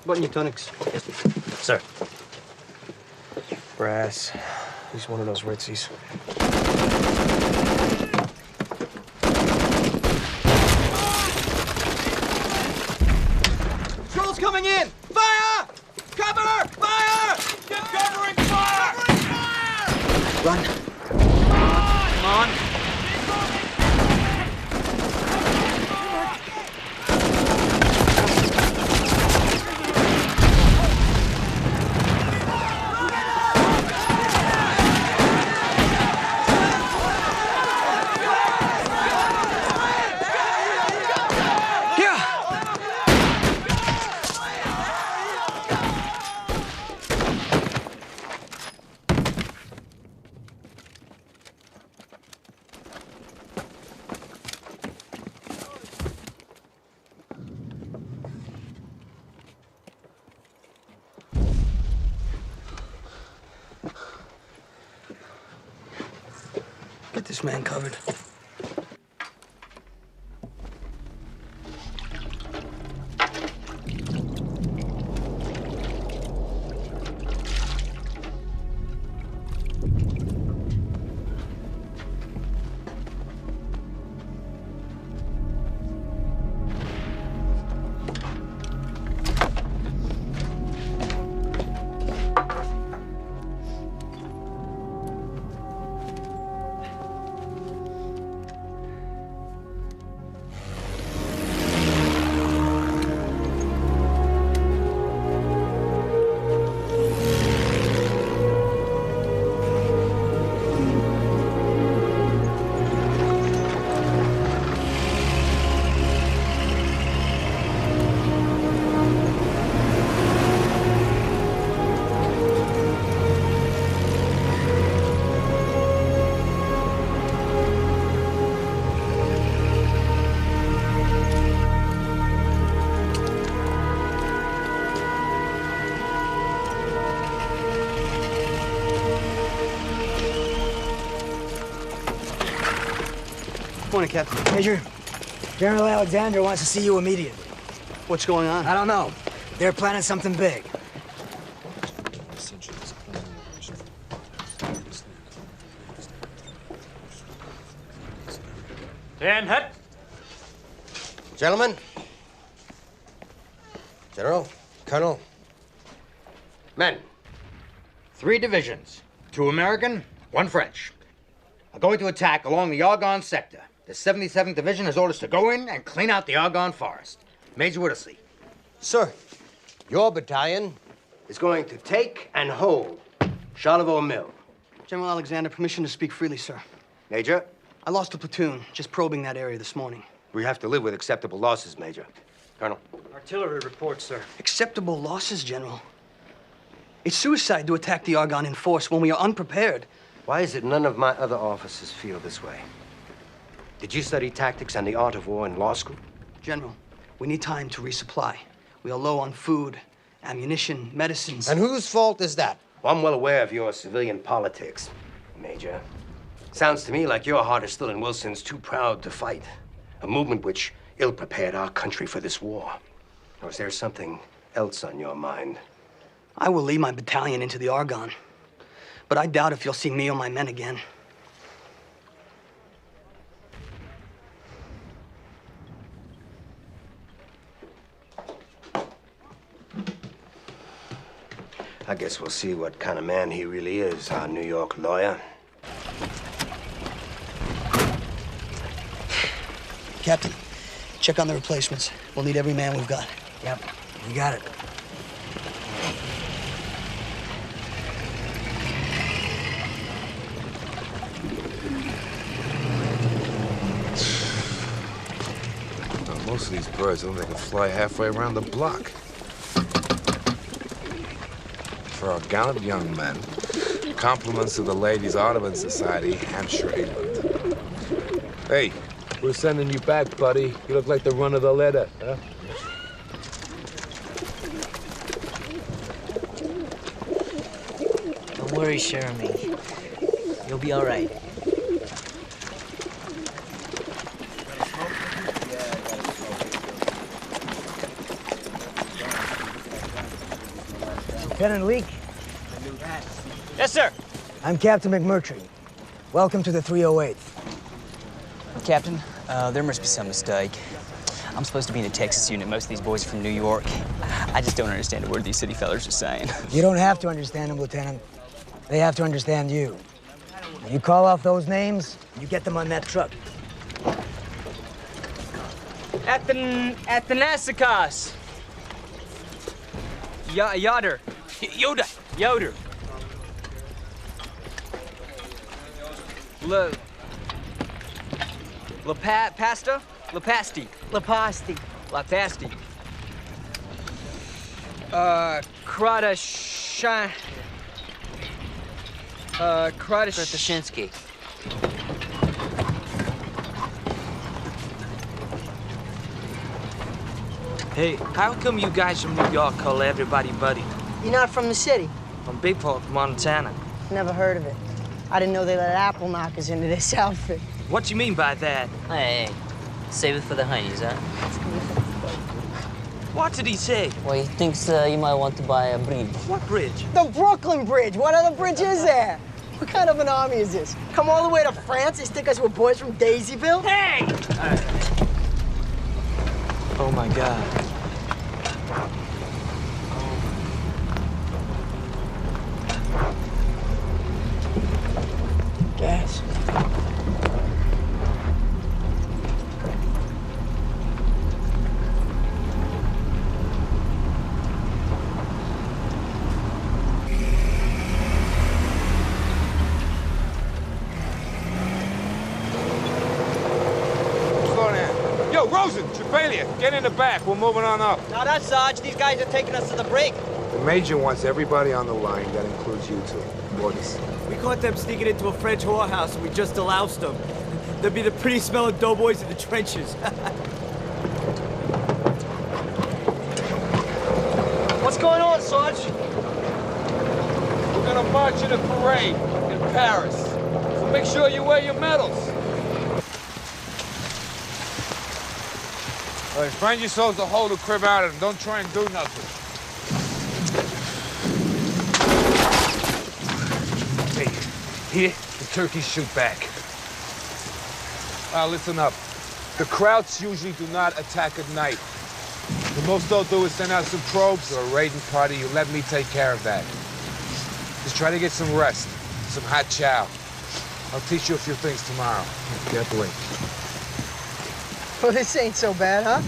Button your tunics. Sir. Brass. He's one of those ritzies. Trolls coming in! Fire! Cover! Fire! Get covering fire! Covering fire! Run. Come on! Get this man covered. Morning, Captain. Major, General Alexander wants to see you immediately. What's going on? I don't know. They're planning something big. Dan Hut. Gentlemen, General, Colonel, men, 3 divisions, 2 American, 1 French, are going to attack along the Argonne sector. The 77th Division has orders to go in and clean out the Argonne forest. Major Whittlesey. Sir, your battalion is going to take and hold Charlevaux Mill. General Alexander, permission to speak freely, sir. Major, I lost a platoon just probing that area this morning. we have to live with acceptable losses, Major. Colonel. Artillery report, sir. Acceptable losses, General. It's suicide to attack the Argonne in force when we are unprepared. Why is it none of my other officers feel this way? Did you study tactics and the art of war in law school? General, we need time to resupply. We are low on food, ammunition, medicines. And whose fault is that? Well, I'm well aware of your civilian politics, Major. Sounds to me like your heart is still in Wilson's too proud to fight. A movement which ill-prepared our country for this war. Or is there something else on your mind? I will lead my battalion into the Argonne, but I doubt if you'll see me or my men again. I guess we'll see what kind of man he really is, our New York lawyer. Captain, check on the replacements. We'll need every man we've got. Yep, you got it. Well, most of these birds don't think they can fly halfway around the block. For our gallant young men, compliments of the Ladies' Audubon Society, Hampshire, England. Hey, we're sending you back, buddy. You look like the run of the litter, huh? Don't worry, Jeremy. You'll be all right. Lieutenant Leak, Yes, sir. I'm Captain McMurtry. Welcome to the 308th. Captain, there must be some mistake. I'm supposed to be in the Texas unit. Most of these boys are from New York. I just don't understand a word these city fellers are saying. You don't have to understand them, Lieutenant. They have to understand you. Now, you call off those names, you get them on that truck. Athanasikas. Yoder. Yoder. Pasta? Lapasti. Latasti. Kratashinsky. Hey, how come you guys from New York call everybody buddy? You're not from the city? From Big Fork, Montana. Never heard of it. I didn't know they let apple knockers into this outfit. What you mean by that? Hey, save it for the honeys, huh? What did he say? Well, he thinks you might want to buy a bridge. What bridge? The Brooklyn Bridge. What other bridge is there? What kind of an army is this? Come all the way to France? They stick us with boys from Daisyville? Hey! Oh my God. Gas. Slow down. Yo, Rosen, Trevelyan, get in the back. We're moving on up. Now that's Sarge. These guys are taking us to the break. The Major wants everybody on the line. That includes you two. Orders. We caught them sneaking into a French whorehouse and we just deloused them. They'll be the pretty smelling doughboys in the trenches. What's going on, Sarge? We're gonna march in a parade in Paris. So make sure you wear your medals. All right, find yourselves a hole to crib out of and don't try and do nothing. Hey, here, the turkeys shoot back. Listen up. The Krauts usually do not attack at night. The most they'll do is send out some probes or a raiding party. You let me take care of that. Just try to get some rest, some hot chow. I'll teach you a few things tomorrow. Can't wait. Well, this ain't so bad, huh?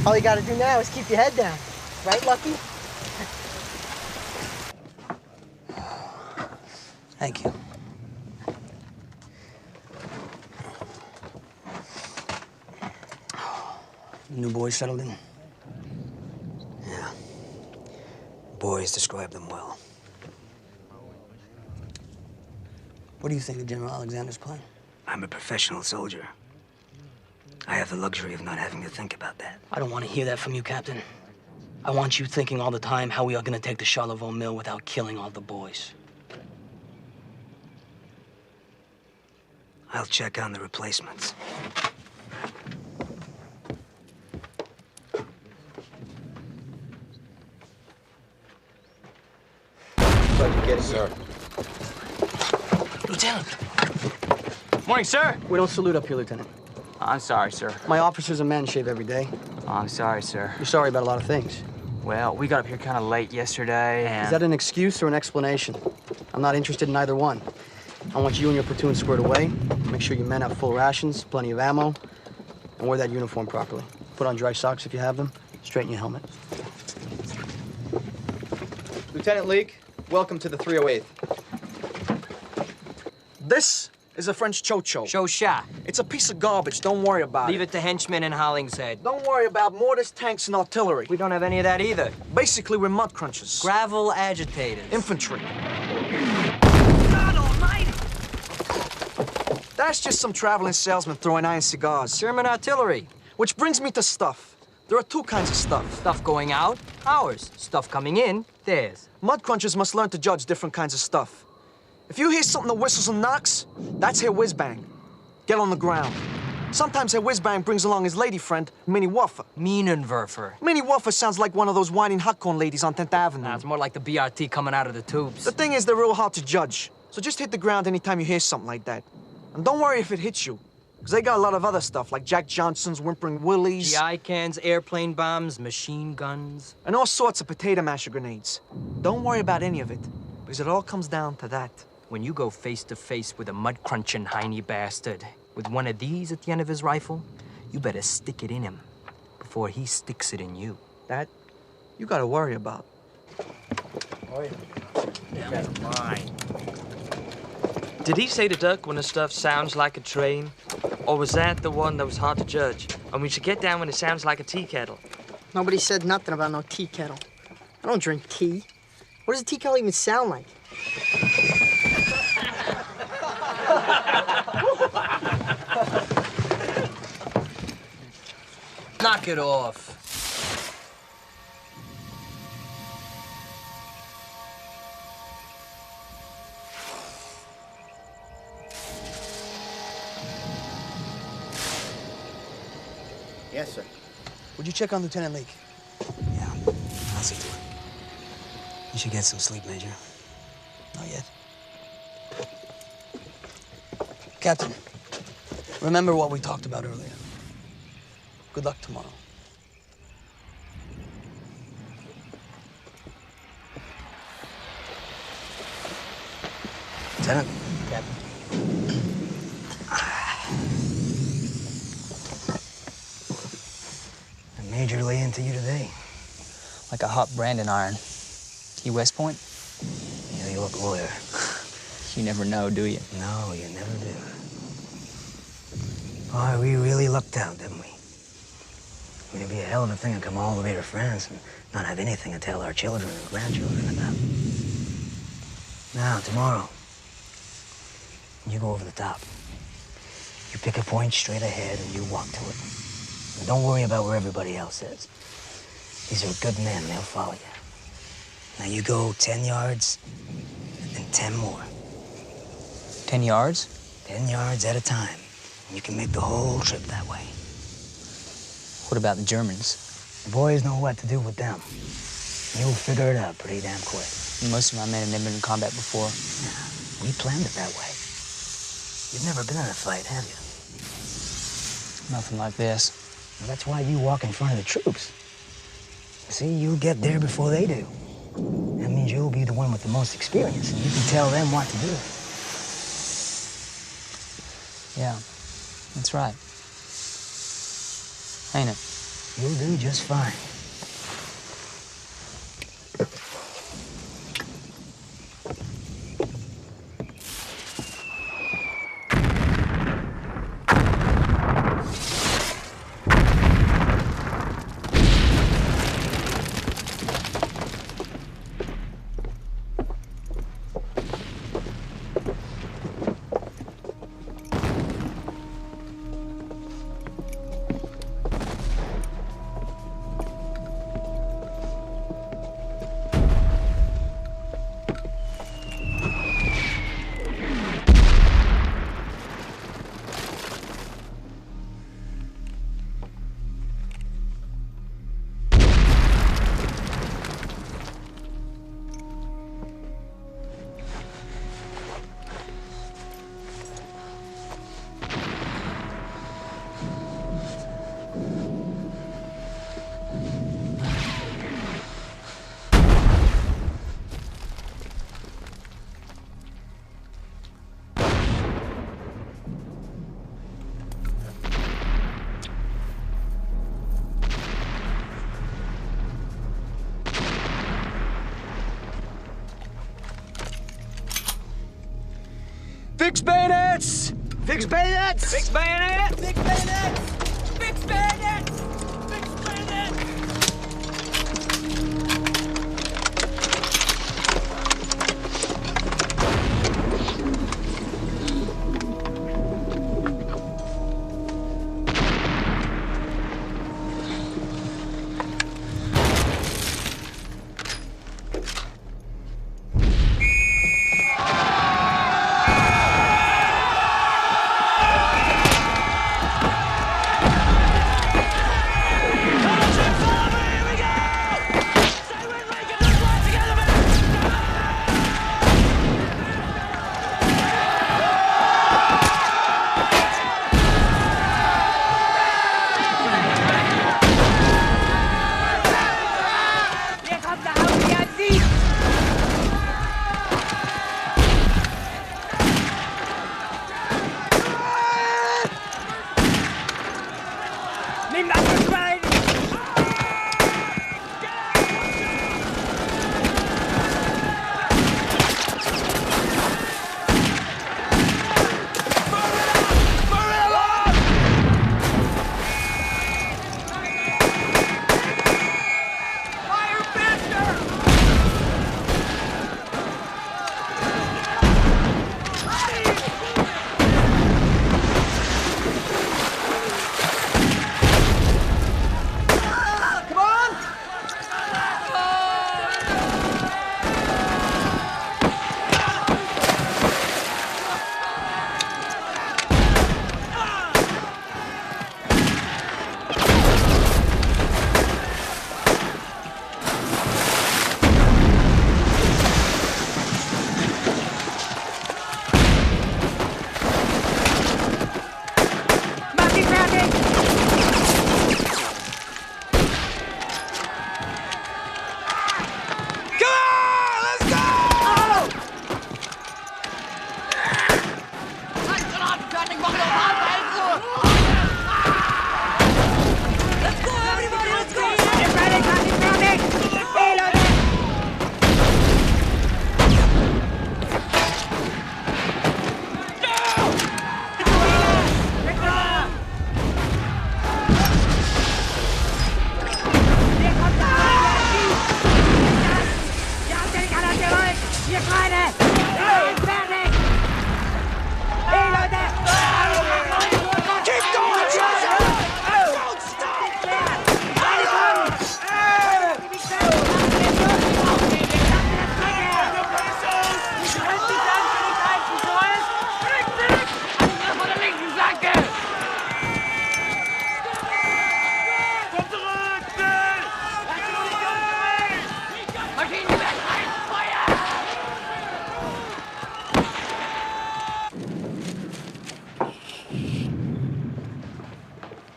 All you gotta do now is keep your head down. Right, Lucky? Thank you. New boys settled in? Yeah. Boys describe them well. What do you think of General Alexander's plan? I'm a professional soldier. I have the luxury of not having to think about that. I don't want to hear that from you, Captain. I want you thinking all the time how we are going to take the Charleville Mill without killing all the boys. I'll check on the replacements. Sir. Lieutenant! Morning, sir. We don't salute up here, Lieutenant. I'm sorry, sir. My officers and men shave every day. I'm sorry, sir. You're sorry about a lot of things. Well, we got up here kind of late yesterday, and... Is that an excuse or an explanation? I'm not interested in either one. I want you and your platoon squared away. Make sure your men have full rations, plenty of ammo, and wear that uniform properly. Put on dry socks if you have them. Straighten your helmet. Lieutenant Leak, welcome to the 308th. This is a French chocho. Chosha. It's a piece of garbage. Don't worry about Leave it to henchmen in Hollingshead. Don't worry about mortars, tanks, and artillery. We don't have any of that either. Basically, we're mud crunchers. Gravel agitators. Infantry. God almighty! That's just some traveling salesman throwing iron cigars. German artillery. Which brings me to stuff. There are two kinds of stuff. Stuff going out, ours. Stuff coming in, theirs. Mud crunchers must learn to judge different kinds of stuff. If you hear something that whistles and knocks, that's here whiz-bang. Get on the ground. Sometimes Herr Whizbang brings along his lady friend, Minnie Wuffer. Minenwerfer. Minnie Wuffer sounds like one of those whining hot-corn ladies on 10th Avenue. Nah, it's more like the BRT coming out of the tubes. The thing is, they're real hard to judge. So just hit the ground anytime you hear something like that. And don't worry if it hits you, because they got a lot of other stuff, like Jack Johnson's Whimpering Willies. GI cans, airplane bombs, machine guns. And all sorts of potato masher grenades. Don't worry about any of it, because it all comes down to that. When you go face to face with a mud-crunching hiney bastard with one of these at the end of his rifle, you better stick it in him before he sticks it in you. That, you gotta worry about. Oh, yeah. Never mind. Did he say the duck when the stuff sounds like a train? Or was that the one that was hard to judge? And we should get down when it sounds like a tea kettle. Nobody said nothing about no tea kettle. I don't drink tea. What does a tea kettle even sound like? Knock it off. Yes, sir. Would you check on Lieutenant Leake? Yeah, I'll see to it. You should get some sleep, Major. Not yet. Captain, remember what we talked about earlier. Good luck tomorrow. Lieutenant. Captain. The Major lay into you today. Like a hot branding iron. You West Point? Yeah, you look lawyer. You never know, do you? No, you never do. Boy, we really lucked out, didn't we? I mean, it'd be a hell of a thing to come all the way to France and not have anything to tell our children and grandchildren about. Now, tomorrow, you go over the top. You pick a point straight ahead and you walk to it. And don't worry about where everybody else is. These are good men, they'll follow you. Now you go 10 yards and 10 more. 10 yards? 10 yards at a time. And you can make the whole trip that way. What about the Germans? The boys know what to do with them. You'll figure it out pretty damn quick. Most of my men have never been in combat before. Yeah, we planned it that way. You've never been in a fight, have you? Nothing like this. Well, that's why you walk in front of the troops. See, you get there before they do. That means you'll be the one with the most experience, and you can tell them what to do. Yeah, that's right. Ain't it? You'll do just fine. Fix bayonets! Fix bayonets! Fix bayonet! Fix bayonets! Fix bayonets! Fix bayonets!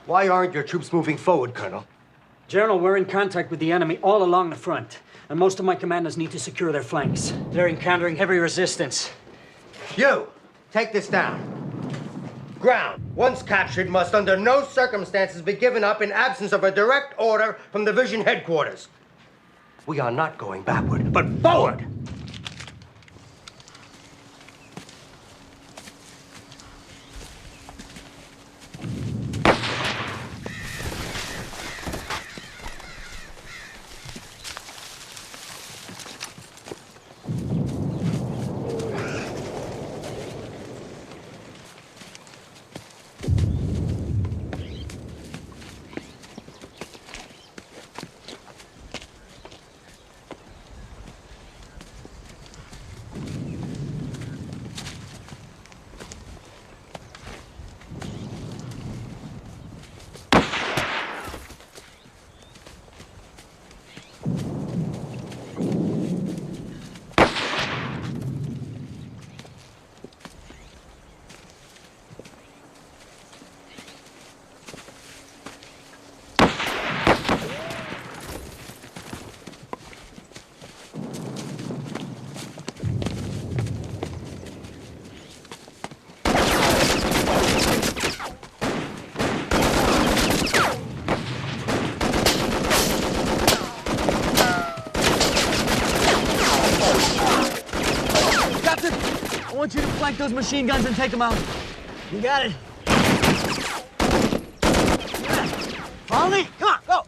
Why aren't your troops moving forward, Colonel? General, we're in contact with the enemy all along the front, and most of my commanders need to secure their flanks. They're encountering heavy resistance. You, take this down. Ground, once captured, must under no circumstances be given up in absence of a direct order from division headquarters. We are not going backward, but forward! I want you to flank those machine guns and take them out. You got it. Follow me? Come on, go!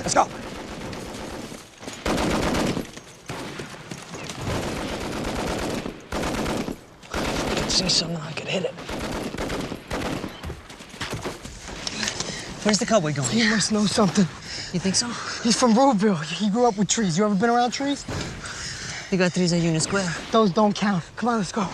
Let's go. I could see something, I could hit it. Where's the cowboy going? He must know something. You think so? He's from Ruleville. He grew up with trees. You ever been around trees? You got trees at Union Square. Those don't count. Come on, let's go.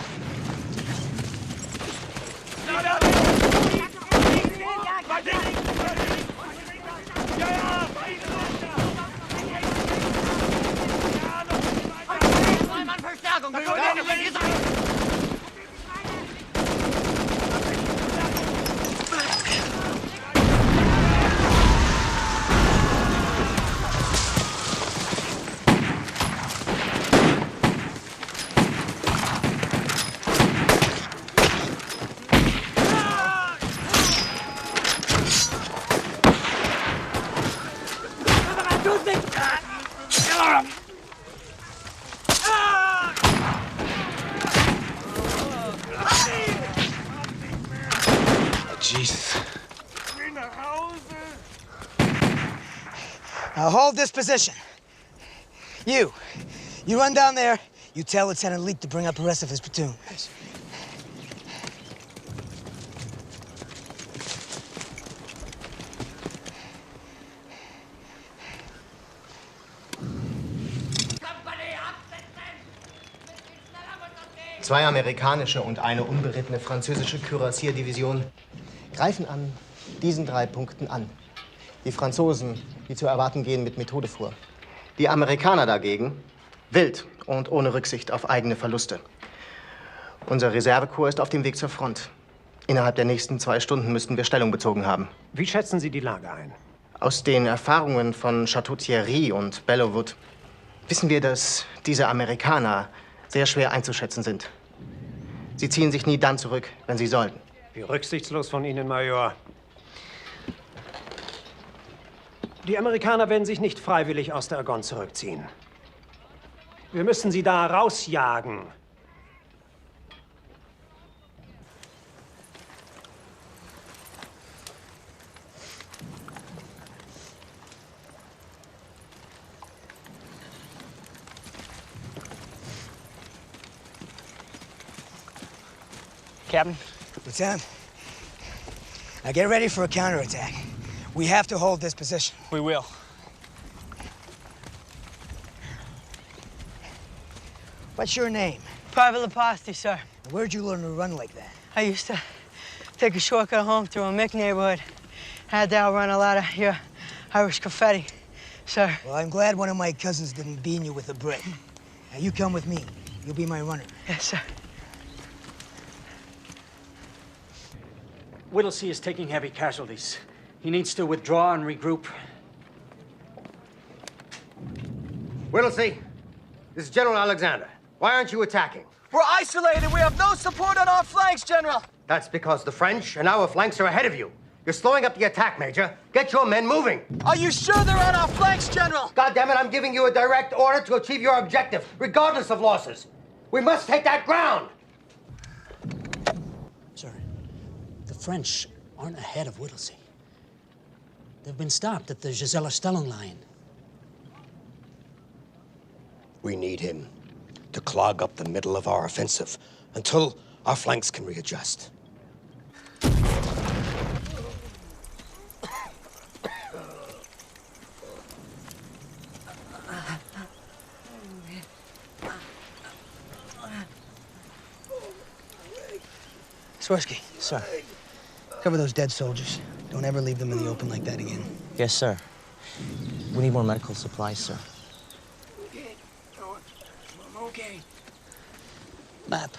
Jesus. Now hold this position. You run down there, you tell Lieutenant Leak to bring up the rest of his platoon. Zwei amerikanische und eine unberittene französische Kürassierdivision greifen an diesen 3 Punkten an. Die Franzosen, die zu erwarten gehen, mit Methode vor. Die Amerikaner dagegen wild und ohne Rücksicht auf eigene Verluste. Unser Reservekorps ist auf dem Weg zur Front. Innerhalb der nächsten 2 Stunden müssten wir Stellung bezogen haben. Wie schätzen Sie die Lage ein? Aus den Erfahrungen von Château Thierry und Bellewood wissen wir, dass diese Amerikaner sehr schwer einzuschätzen sind. Sie ziehen sich nie dann zurück, wenn sie sollten. Wie rücksichtslos von Ihnen, Major. Die Amerikaner werden sich nicht freiwillig aus der Argonne zurückziehen. Wir müssen sie da rausjagen. Captain? Lieutenant, Now get ready for a counterattack. We have to hold this position. We will. What's your name? Private Leposti, sir. Where'd you learn to run like that? I used to take a shortcut home through a Mick neighborhood. Had to outrun a lot of your Irish graffiti, sir. Well, I'm glad one of my cousins didn't bean you with a brick. Now, you come with me. You'll be my runner. Yes, sir. Whittlesey is taking heavy casualties. He needs to withdraw and regroup. Whittlesey, this is General Alexander. Why aren't you attacking? We're isolated. We have no support on our flanks, General. That's because the French and our flanks are ahead of you. You're slowing up the attack, Major. Get your men moving. Are you sure they're on our flanks, General? God damn it, I'm giving you a direct order to achieve your objective, regardless of losses. We must take that ground. Sir, the French aren't ahead of Whittlesey. They've been stopped at the Gisela-Stellung line. We need him to clog up the middle of our offensive until our flanks can readjust. Swirsky, Sir. cover those dead soldiers. Don't ever leave them in the open like that again. Yes, sir. We need more medical supplies, sir. Okay, I'm okay. Map.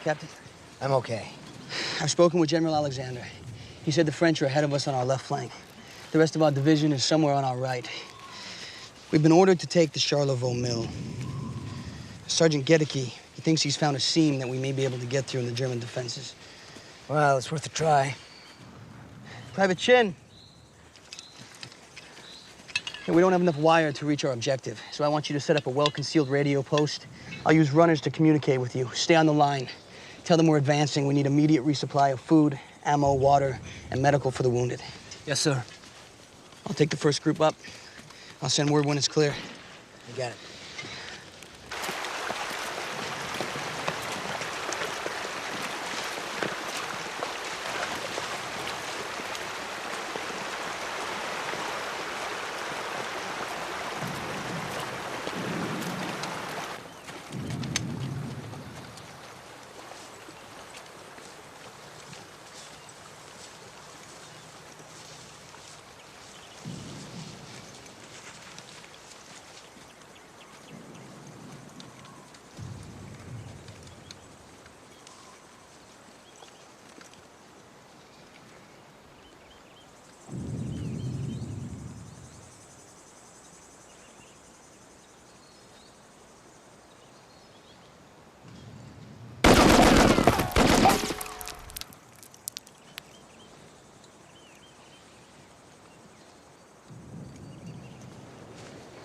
Captain? I'm okay. I've spoken with General Alexander. He said the French are ahead of us on our left flank. The rest of our division is somewhere on our right. We've been ordered to take the Charlevaux Mill. Sergeant Gedeke, he thinks he's found a seam that we may be able to get through in the German defenses. Well, it's worth a try. Private Chin. Yeah, we don't have enough wire to reach our objective, so I want you to set up a well-concealed radio post. I'll use runners to communicate with you. Stay on the line. Tell them we're advancing. We need immediate resupply of food, ammo, water, and medical for the wounded. Yes, sir. I'll take the first group up. I'll send word when it's clear. You got it.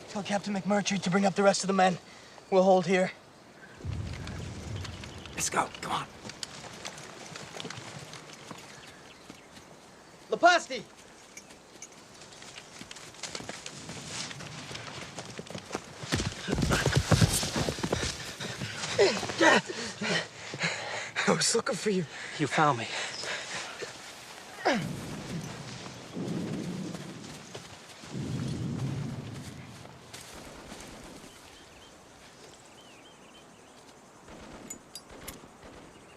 Tell Captain McMurtry to bring up the rest of the men. We'll hold here. Let's go. Come on. Leposti! I was looking for you. You found me.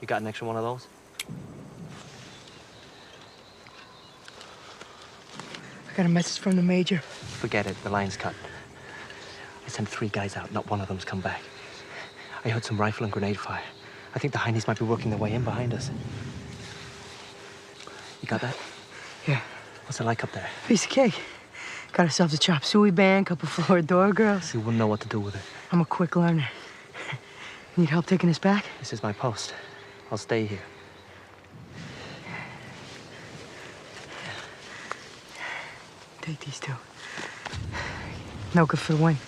You got an extra one of those? I got a message from the Major. Forget it. The line's cut. I sent 3 guys out. Not one of them's come back. I heard some rifle and grenade fire. I think the Heinies might be working their way in behind us. You got that? Yeah. What's it like up there? Piece of cake. Got ourselves a chop suey band, couple Floridor girls. You wouldn't know what to do with it. I'm a quick learner. Need help taking us back? This is my post. I'll stay here. Take these 2. No good for the wing.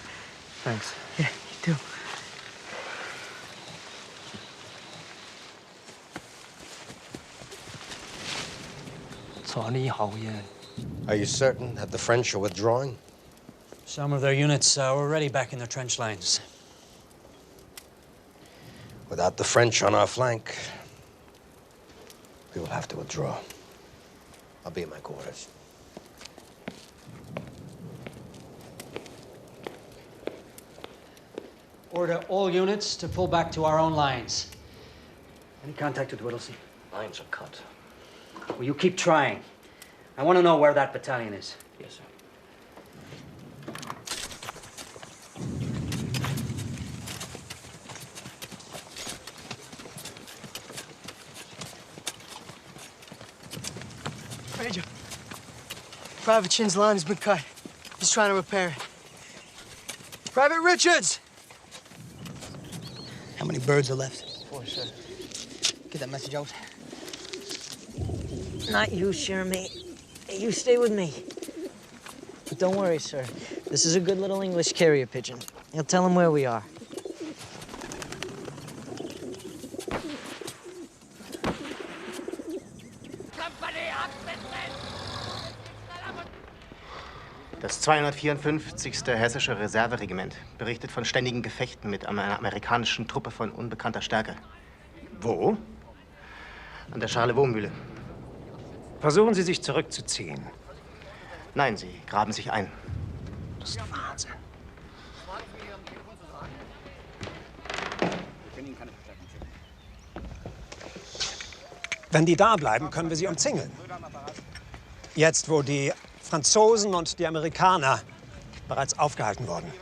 Thanks. Yeah, you too. Are you certain that the French are withdrawing? Some of their units are already back in their trench lines. Without the French on our flank, we will have to withdraw. I'll be at my quarters. Order all units to pull back to our own lines. Any contact with Whittlesey? Lines are cut. Will you keep trying? I want to know where that battalion is. Yes, sir. Major, Private Chin's line has been cut. He's trying to repair it. Private Richards! How many birds are left? 4, sir. Get that message out. Not you, Jeremy. You stay with me. But don't worry, sir. This is a good little English carrier pigeon. He'll tell him where we are. Das 254. Hessische Reserveregiment berichtet von ständigen Gefechten mit einer amerikanischen Truppe von unbekannter Stärke. Wo? An der Charlevaux-Mühle. Versuchen Sie, sich zurückzuziehen. Nein, sie graben sich ein. Das ist Wahnsinn. Wenn die da bleiben, können wir sie umzingeln. Jetzt, wo die Franzosen und die Amerikaner bereits aufgehalten wurden.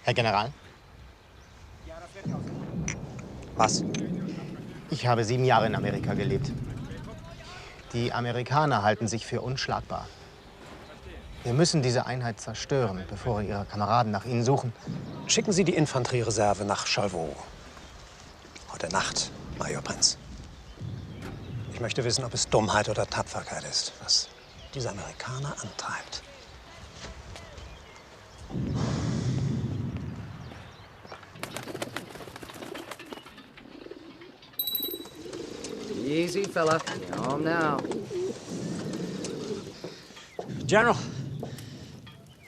Herr General? Was? Ich habe 7 Jahre in Amerika gelebt. Die Amerikaner halten sich für unschlagbar. Wir müssen diese Einheit zerstören, bevor Ihre Kameraden nach ihnen suchen. Schicken Sie die Infanteriereserve nach Charlevaux. Heute Nacht, Major Prinz. Ich möchte wissen, ob es Dummheit oder Tapferkeit ist, was diese Amerikaner antreibt. Easy, fella. You're home now. General,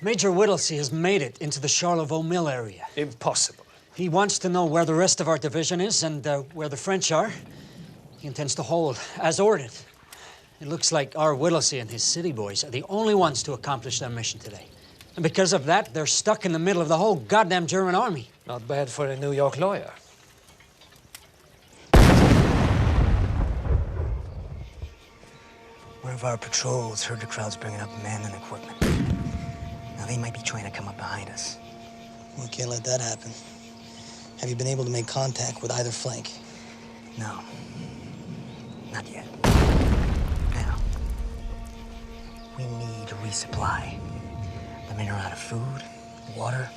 Major Whittlesey has made it into the Charlevaux Mill area. Impossible. He wants to know where the rest of our division is and where the French are. He intends to hold, as ordered. It looks like our Whittlesey and his city boys are the only ones to accomplish their mission today. And because of that, they're stuck in the middle of the whole goddamn German army. Not bad for a New York lawyer. One of our patrols heard the crowds bringing up men and equipment. Now, they might be trying to come up behind us. We can't let that happen. Have you been able to make contact with either flank? No. Not yet. We need a resupply. The men are out of food, water.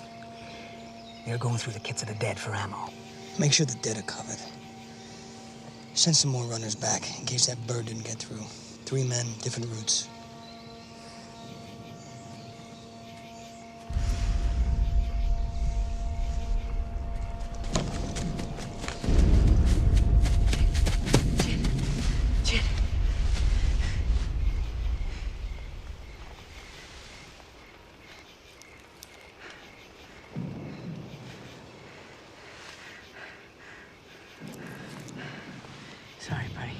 They're going through the kits of the dead for ammo. Make sure the dead are covered. Send some more runners back in case that bird didn't get through. 3 men, different routes. Sorry, buddy.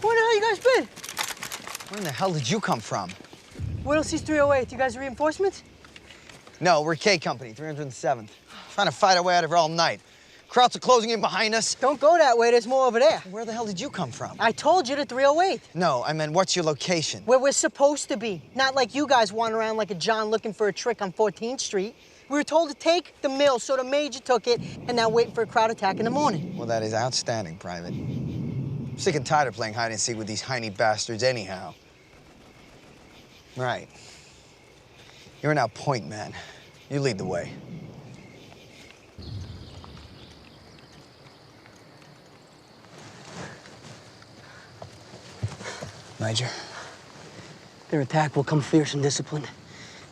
Where the hell you guys been? Where in the hell did you come from? Whittlesey's 308. You guys are reinforcements? No, we're K Company, 307th. Trying to fight our way out of here all night. Krauts are closing in behind us. Don't go that way. There's more over there. Where the hell did you come from? I told you the 308. No, I meant what's your location? Where we're supposed to be. Not like you guys wandering around like a John looking for a trick on 14th Street. We were told to take the mill, so the major took it, and now waiting for a crowd attack in the morning. Well, that is outstanding, Private. Sick and tired of playing hide and seek with these hiney bastards anyhow. Right. You're an out-point man. You lead the way. Major? Their attack will come fierce and disciplined.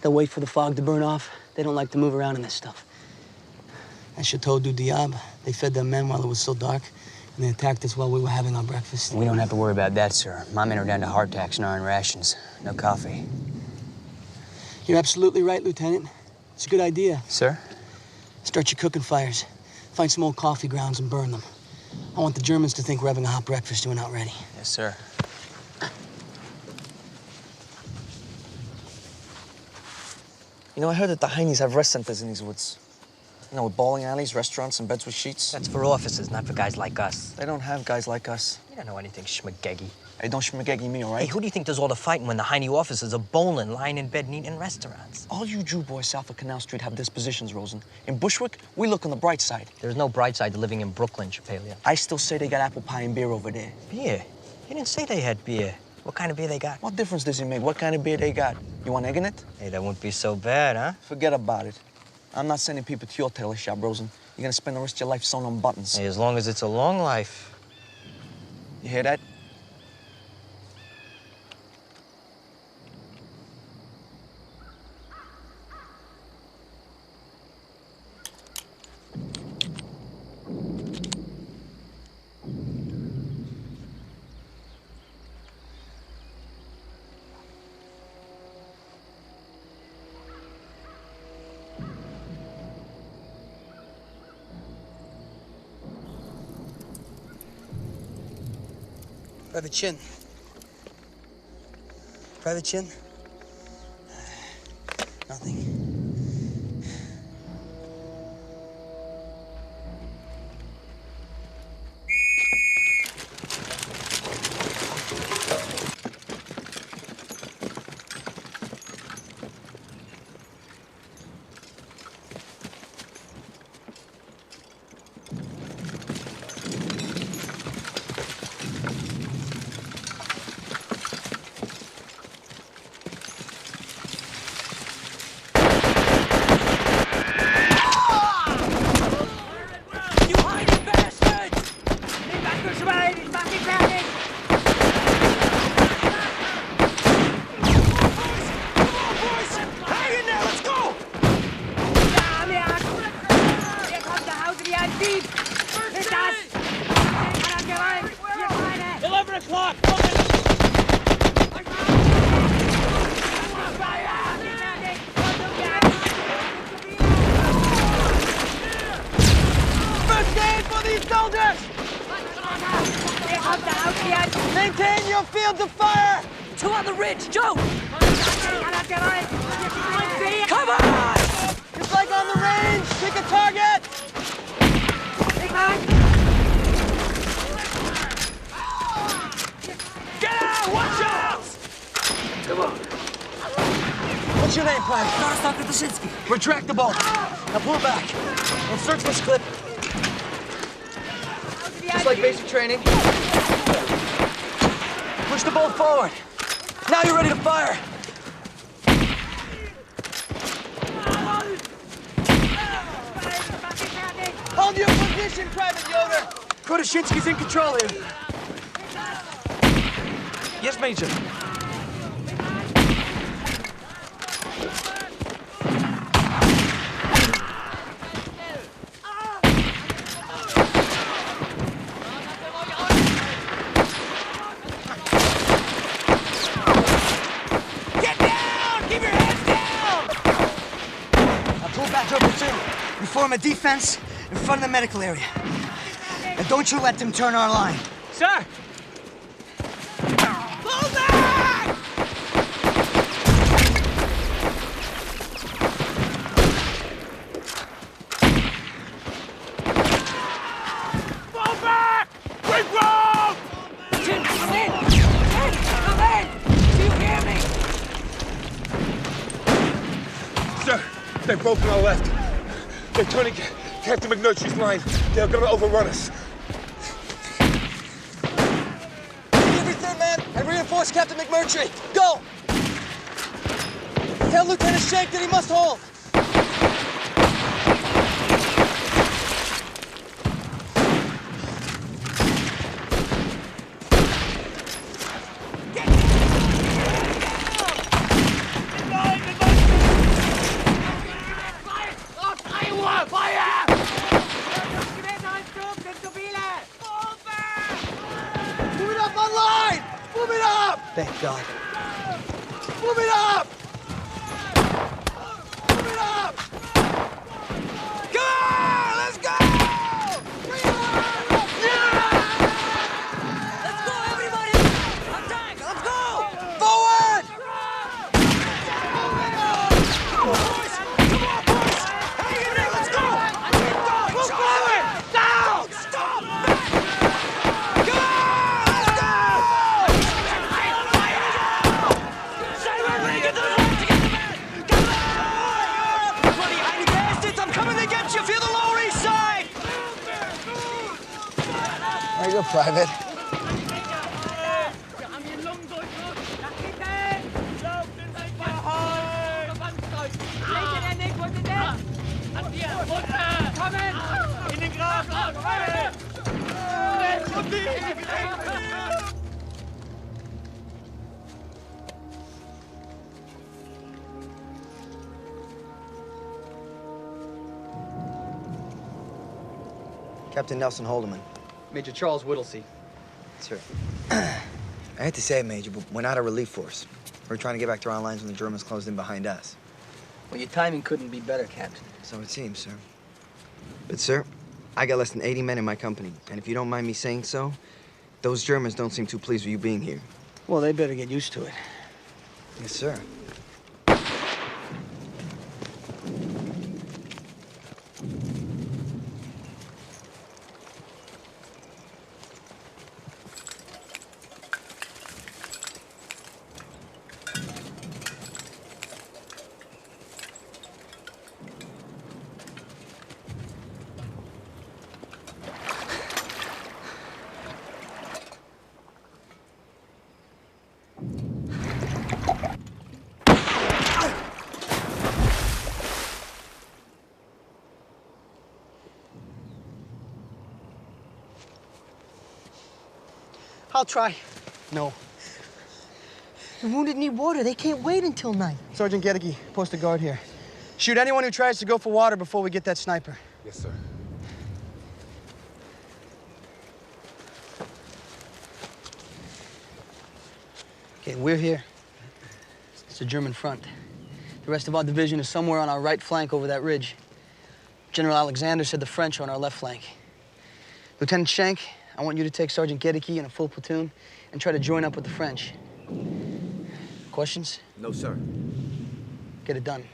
They'll wait for the fog to burn off. They don't like to move around in this stuff. At Chateau du Diable, they fed their men while it was still dark, and they attacked us while we were having our breakfast. We don't have to worry about that, sir. My men are down to hardtacks and iron rations. No coffee. You're absolutely right, Lieutenant. It's a good idea. Sir? Start your cooking fires. Find some old coffee grounds and burn them. I want the Germans to think we're having a hot breakfast and we're not ready. Yes, sir. You know, I heard that the Heinies have rest centers in these woods. You know, with bowling alleys, restaurants, and beds with sheets. That's for officers, not for guys like us. They don't have guys like us. You don't know anything schmageggy. Hey, don't schmageggy me, all right? Hey, who do you think does all the fighting when the Heine officers are bowling, lying in bed, and eating in restaurants? All you Jew boys south of Canal Street have dispositions, Rosen. In Bushwick, we look on the bright side. There's no bright side to living in Brooklyn, Chappellia. I still say they got apple pie and beer over there. Beer? You didn't say they had beer. What kind of beer they got? What difference does it make what kind of beer they got? You want egg in it? Hey, that wouldn't be so bad, huh? Forget about it. I'm not sending people to your tailor shop, Rosen. You're gonna spend the rest of your life sewing on buttons. Hey, as long as it's a long life. You hear that? Private Chin. Private Chin? Nothing. Maintain your field of fire! Two on the ridge, Joe! Come on! Just like on the range, pick a target! Get out! Watch out! Come on. What's your name, Private? Retract the bolt. Now pull back. We'll search this clip. Just like basic training. Push the bolt forward. Now you're ready to fire. Hold your position, Private Yoder! Krotoshinsky's in control here. Yes, Major. We form a defense in front of the medical area. And don't you let them turn our line. Sir! Pull back! Fall back! Quick roll! Chin, come in! Chin, come in! Do you hear me? Sir, they've broken our left. They're turning Captain McNurtry's line. They're gonna overrun us. Every third man and reinforce Captain McMurtry. Go! Tell Lieutenant Shank that he must hold. Get Move it up! Thank God. Move it up! Move it up! Come on! Let's go! Let's go, everybody! Attack! Let's go! Forward! Boys! Come on, boys! Hang in there! Let's go! Keep going! Move forward! Down! Stop! Come on! Let's go! Stay ready! Get the men! Get the men! Come on! Bloody hiding bastards! I'm coming to get you! Feel the Lower East Side! There you go, Private. Captain Nelson Holdeman. Major Charles Whittlesey. Sir. I hate to say it, Major, but we're not a relief force. We're trying to get back to our lines when the Germans closed in behind us. Well, your timing couldn't be better, Captain. So it seems, sir. But, sir, I got less than 80 men in my company. And if you don't mind me saying so, those Germans don't seem too pleased with you being here. Well, they better get used to it. Yes, sir. I'll try. No. The wounded need water. They can't wait until night. Sergeant Gedeke, post a guard here. Shoot anyone who tries to go for water before we get that sniper. Yes, sir. Okay, we're here. It's the German front. The rest of our division is somewhere on our right flank over that ridge. General Alexander said the French are on our left flank. Lieutenant Schenk, I want you to take Sergeant Gedeke and a full platoon and try to join up with the French. Questions? No, sir. Get it done.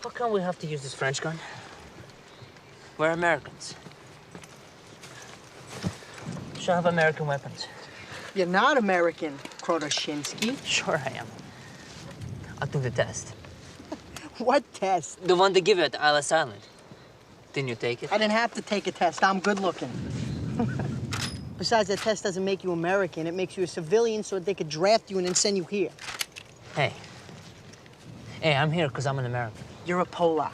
How come we have to use this French gun? We're Americans. Should have American weapons. You're not American, Krotoshinsky. Sure I am. I took the test. What test? The one they give you at Islas Island. Didn't you take it? I didn't have to take a test. I'm good looking. Besides, that test doesn't make you American. It makes you a civilian so that they could draft you and then send you here. Hey. Hey, I'm here because I'm an American. You're a Polak.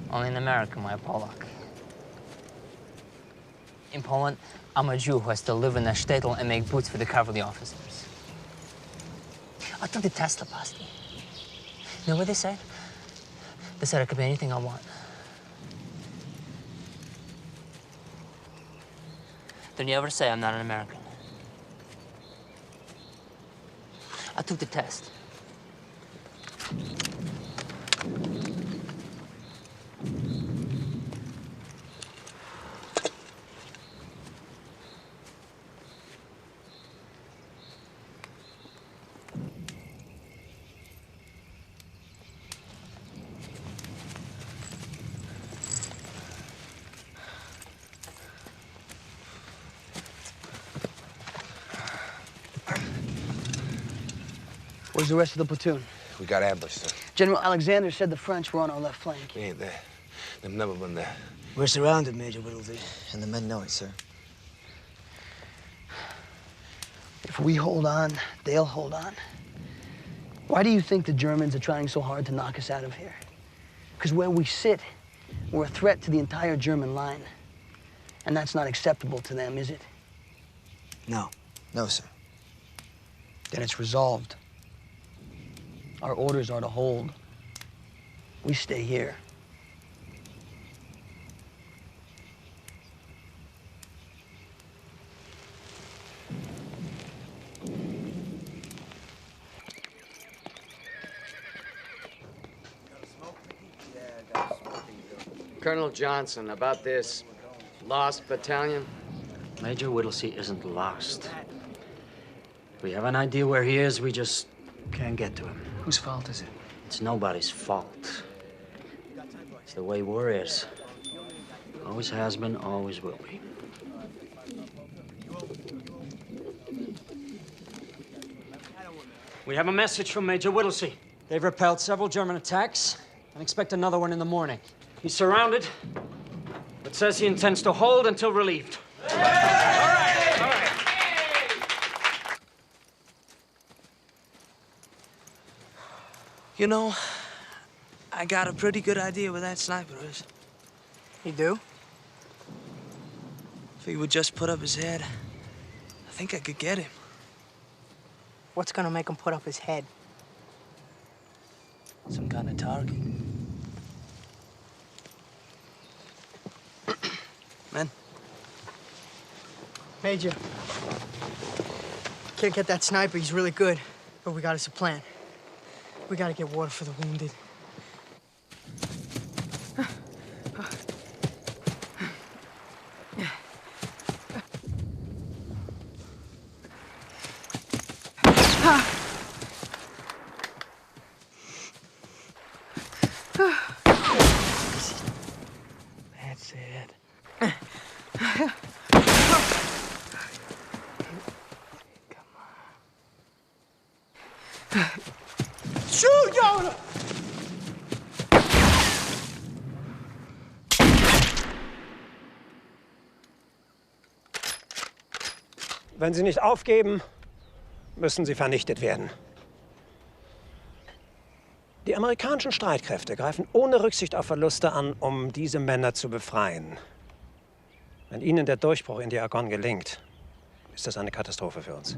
Only in America am I a Polak. In Poland, I'm a Jew who has to live in a shtetl and make boots for the cavalry officers. I took the test, Lepasti. You know what they said? They said I could be anything I want. Don't you ever say I'm not an American. I took the test. Where's the rest of the platoon? We got ambushed, sir. General Alexander said the French were on our left flank. We ain't there. They've never been there. We're surrounded, Major Whittlesey, and the men know it, sir. If we hold on, they'll hold on. Why do you think the Germans are trying so hard to knock us out of here? Because where we sit, we're a threat to the entire German line. And that's not acceptable to them, is it? No. No, sir. Then it's resolved. Our orders are to hold. We stay here. Colonel Johnson, about this lost battalion? Major Whittlesey isn't lost. We have an idea where he is, we just can't get to him. Whose fault is it? It's nobody's fault. It's the way war is. Always has been, always will be. We have a message from Major Whittlesey. They've repelled several German attacks and expect another one in the morning. He's surrounded, but says he intends to hold until relieved. All right. You know, I got a pretty good idea where that sniper is. You do? If he would just put up his head, I think I could get him. What's gonna make him put up his head? Some kind of target. Men. Major. Can't get that sniper, he's really good. But we got us a plan. We gotta get water for the wounded. That's it. Shoot, Jonah! Wenn Sie nicht aufgeben, müssen Sie vernichtet werden. Die amerikanischen Streitkräfte greifen ohne Rücksicht auf Verluste an, um diese Männer zu befreien. Wenn Ihnen der Durchbruch in die Argonne gelingt, ist das eine Katastrophe für uns.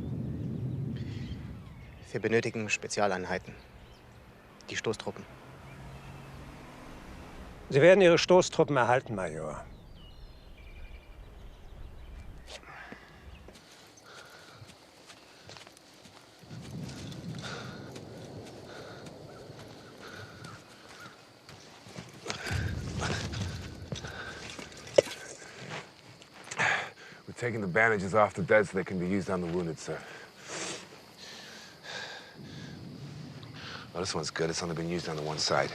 Wir benötigen Spezialeinheiten. Die Stoßtruppen. Sie werden Ihre Stoßtruppen erhalten, Major. We're taking the bandages off the dead so they can be used on the wounded, sir. Oh, this one's good. It's only been used on the one side.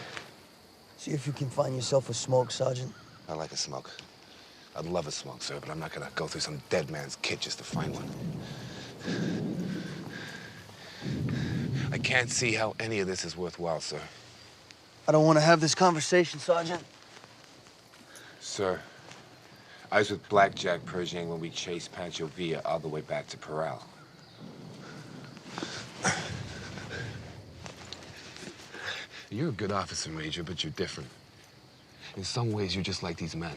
See if you can find yourself a smoke, Sergeant. I like a smoke. I'd love a smoke, sir, but I'm not gonna go through some dead man's kit just to find one. I can't see how any of this is worthwhile, sir. I don't want to have this conversation, Sergeant. Sir, I was with Blackjack Pershing when we chased Pancho Villa all the way back to Parral. You're a good officer, Major, but you're different. In some ways, you're just like these men.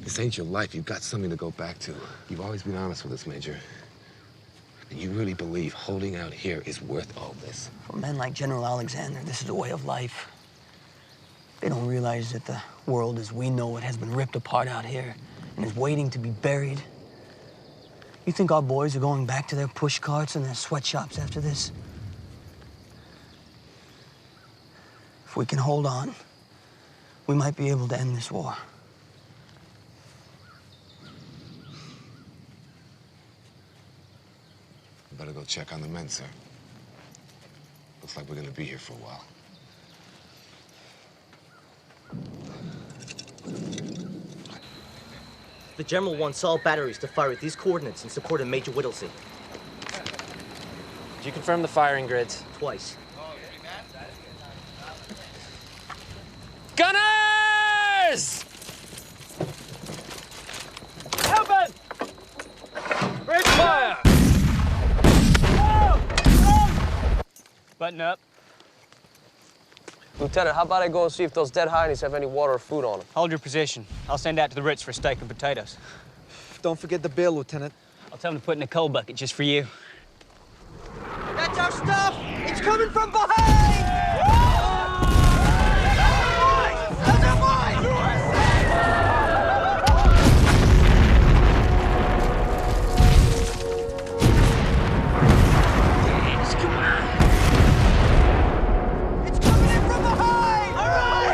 This ain't your life. You've got something to go back to. You've always been honest with us, Major. And you really believe holding out here is worth all this? For men like General Alexander, this is a way of life. They don't realize that the world as we know it has been ripped apart out here and is waiting to be buried. You think our boys are going back to their push carts and their sweatshops after this? If we can hold on, we might be able to end this war. I better go check on the men, sir. Looks like we're gonna be here for a while. The General wants all batteries to fire at these coordinates in support of Major Whittlesey. Did you confirm the firing grids? Twice. Gunners! Open! Bridge fire! Button up. Lieutenant, how about I go and see if those dead heinies have any water or food on them? Hold your position. I'll send out to the Ritz for steak and potatoes. Don't forget the bill, Lieutenant. I'll tell them to put in a coal bucket just for you. That's our stuff! It's coming from behind! That's our boys! It's coming in from behind! All right!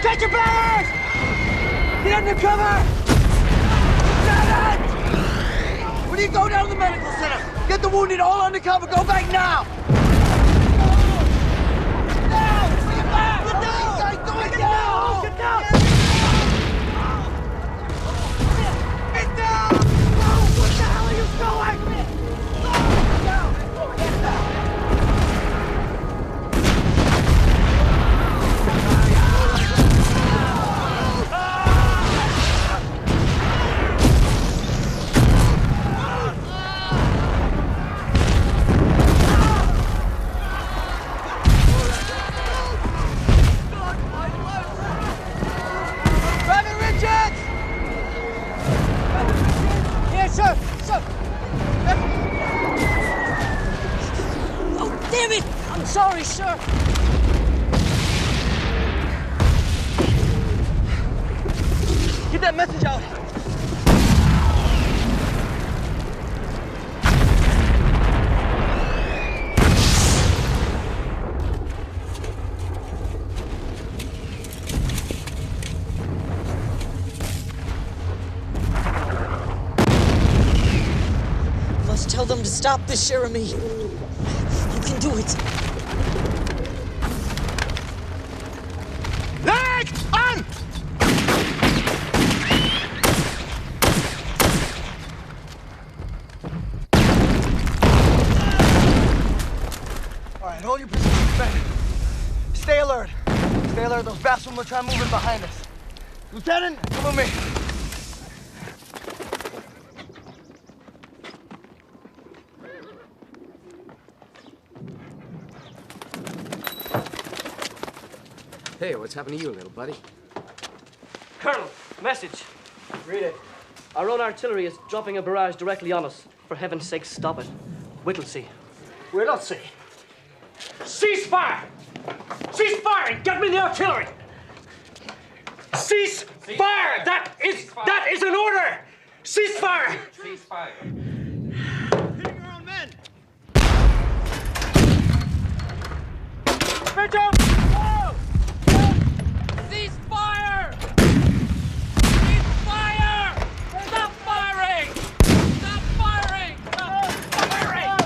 Catch your balance! Get under cover! When you go down to the medical center, get the wounded all under cover. Go back now! Get down! Get back! Get down! Get down! Get down! Get down! Get down! What the hell are you doing? Get down! Get down! Damn it! I'm sorry, sir. Get that message out. Must tell them to stop this, Jeremy. You can do it. Leg on! All right, hold your position, Ben. Stay alert. Stay alert. Those bastards will try moving behind us. Lieutenant, come with me. Hey, what's happened to you, little buddy? Colonel, message. Read it. Our own artillery is dropping a barrage directly on us. For heaven's sake, stop it. Whittlesey. Whittlesey? Cease fire! Cease firing! Get me the artillery! Cease fire! That is an order! Cease fire! Cease fire. Hitting our own men! Mitchell! Cease fire! Cease fire! Stop firing! Stop firing! Stop firing!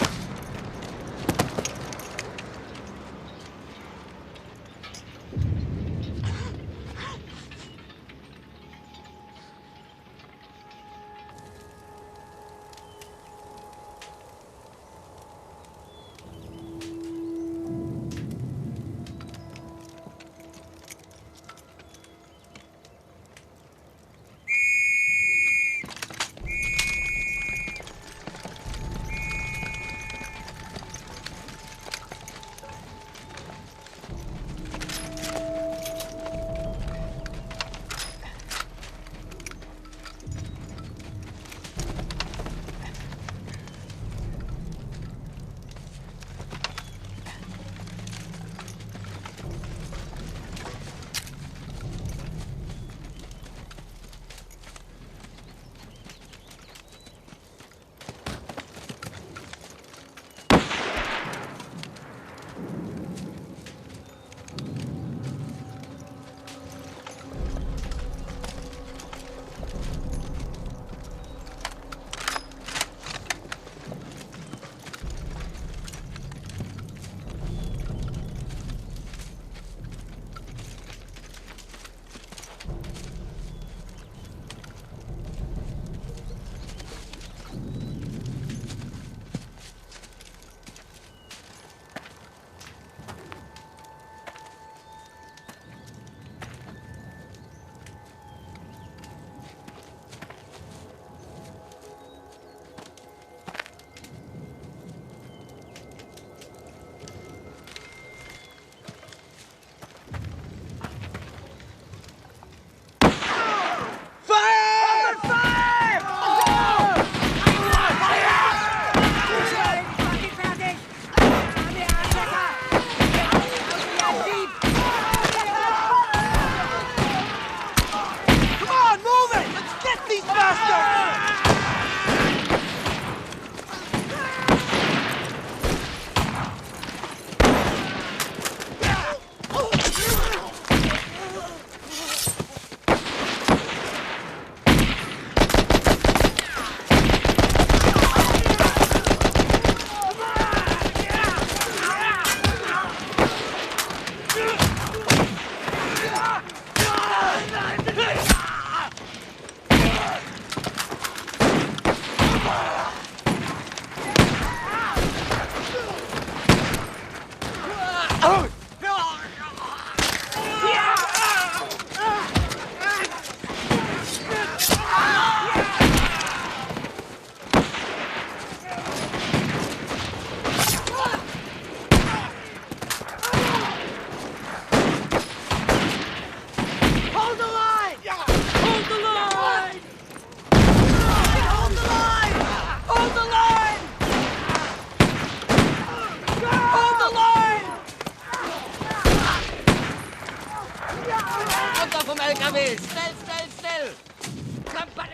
runter vom LKW! Schnell, schnell, schnell!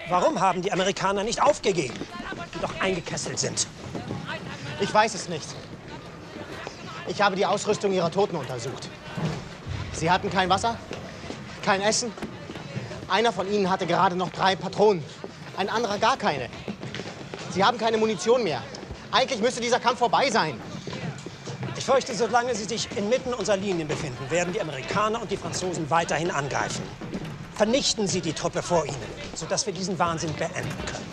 Warum haben die Amerikaner nicht aufgegeben, die doch eingekesselt sind? Ich weiß es nicht. Ich habe die Ausrüstung ihrer Toten untersucht. Sie hatten kein Wasser, kein Essen. Einer von ihnen hatte gerade noch 3 Patronen, ein anderer gar keine. Sie haben keine Munition mehr. Eigentlich müsste dieser Kampf vorbei sein. Ich fürchte, solange sie sich inmitten unserer Linien befinden, werden die Amerikaner und die Franzosen weiterhin angreifen. Vernichten Sie die Truppe vor ihnen, sodass wir diesen Wahnsinn beenden können.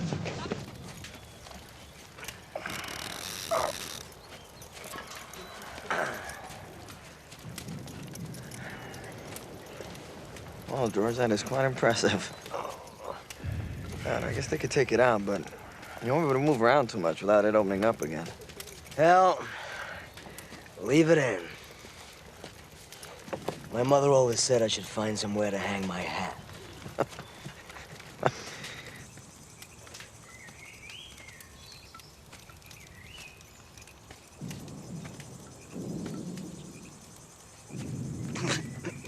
Well, George, that is quite impressive. God, I guess they could take it out, but you won't be able to move around too much without it opening up again. Hell, leave it in. My mother always said I should find somewhere to hang my hat.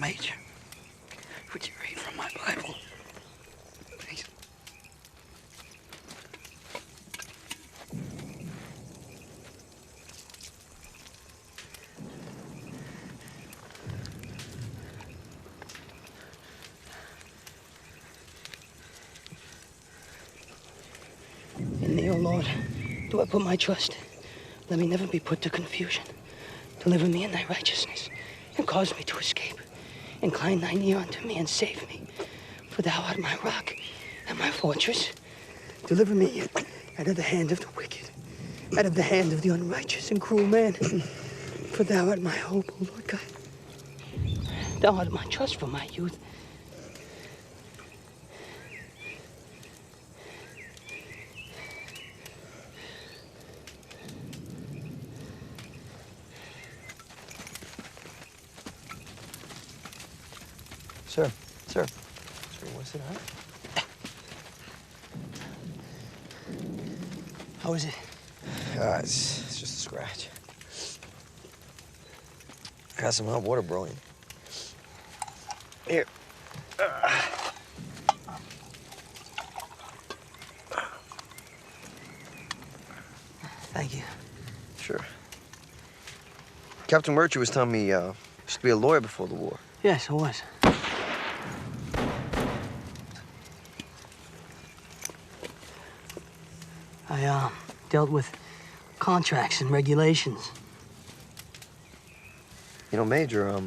Major, would you read from my Bible? Please. In thee, O Lord, do I put my trust. Let me never be put to confusion. Deliver me in thy righteousness, and cause me to escape. Incline thine ear unto me and save me. For thou art my rock and my fortress. Deliver me out of the hand of the wicked, out of the hand of the unrighteous and cruel man. For thou art my hope, O Lord God. Thou art my trust from my youth. Sir, sir. Sir, you want to sit down? How is it? It's just a scratch. I got some hot water brewing. Here. Thank you. Sure. Captain Murtry was telling me you used to be a lawyer before the war. Yes, I was. I dealt with contracts and regulations. You know, Major,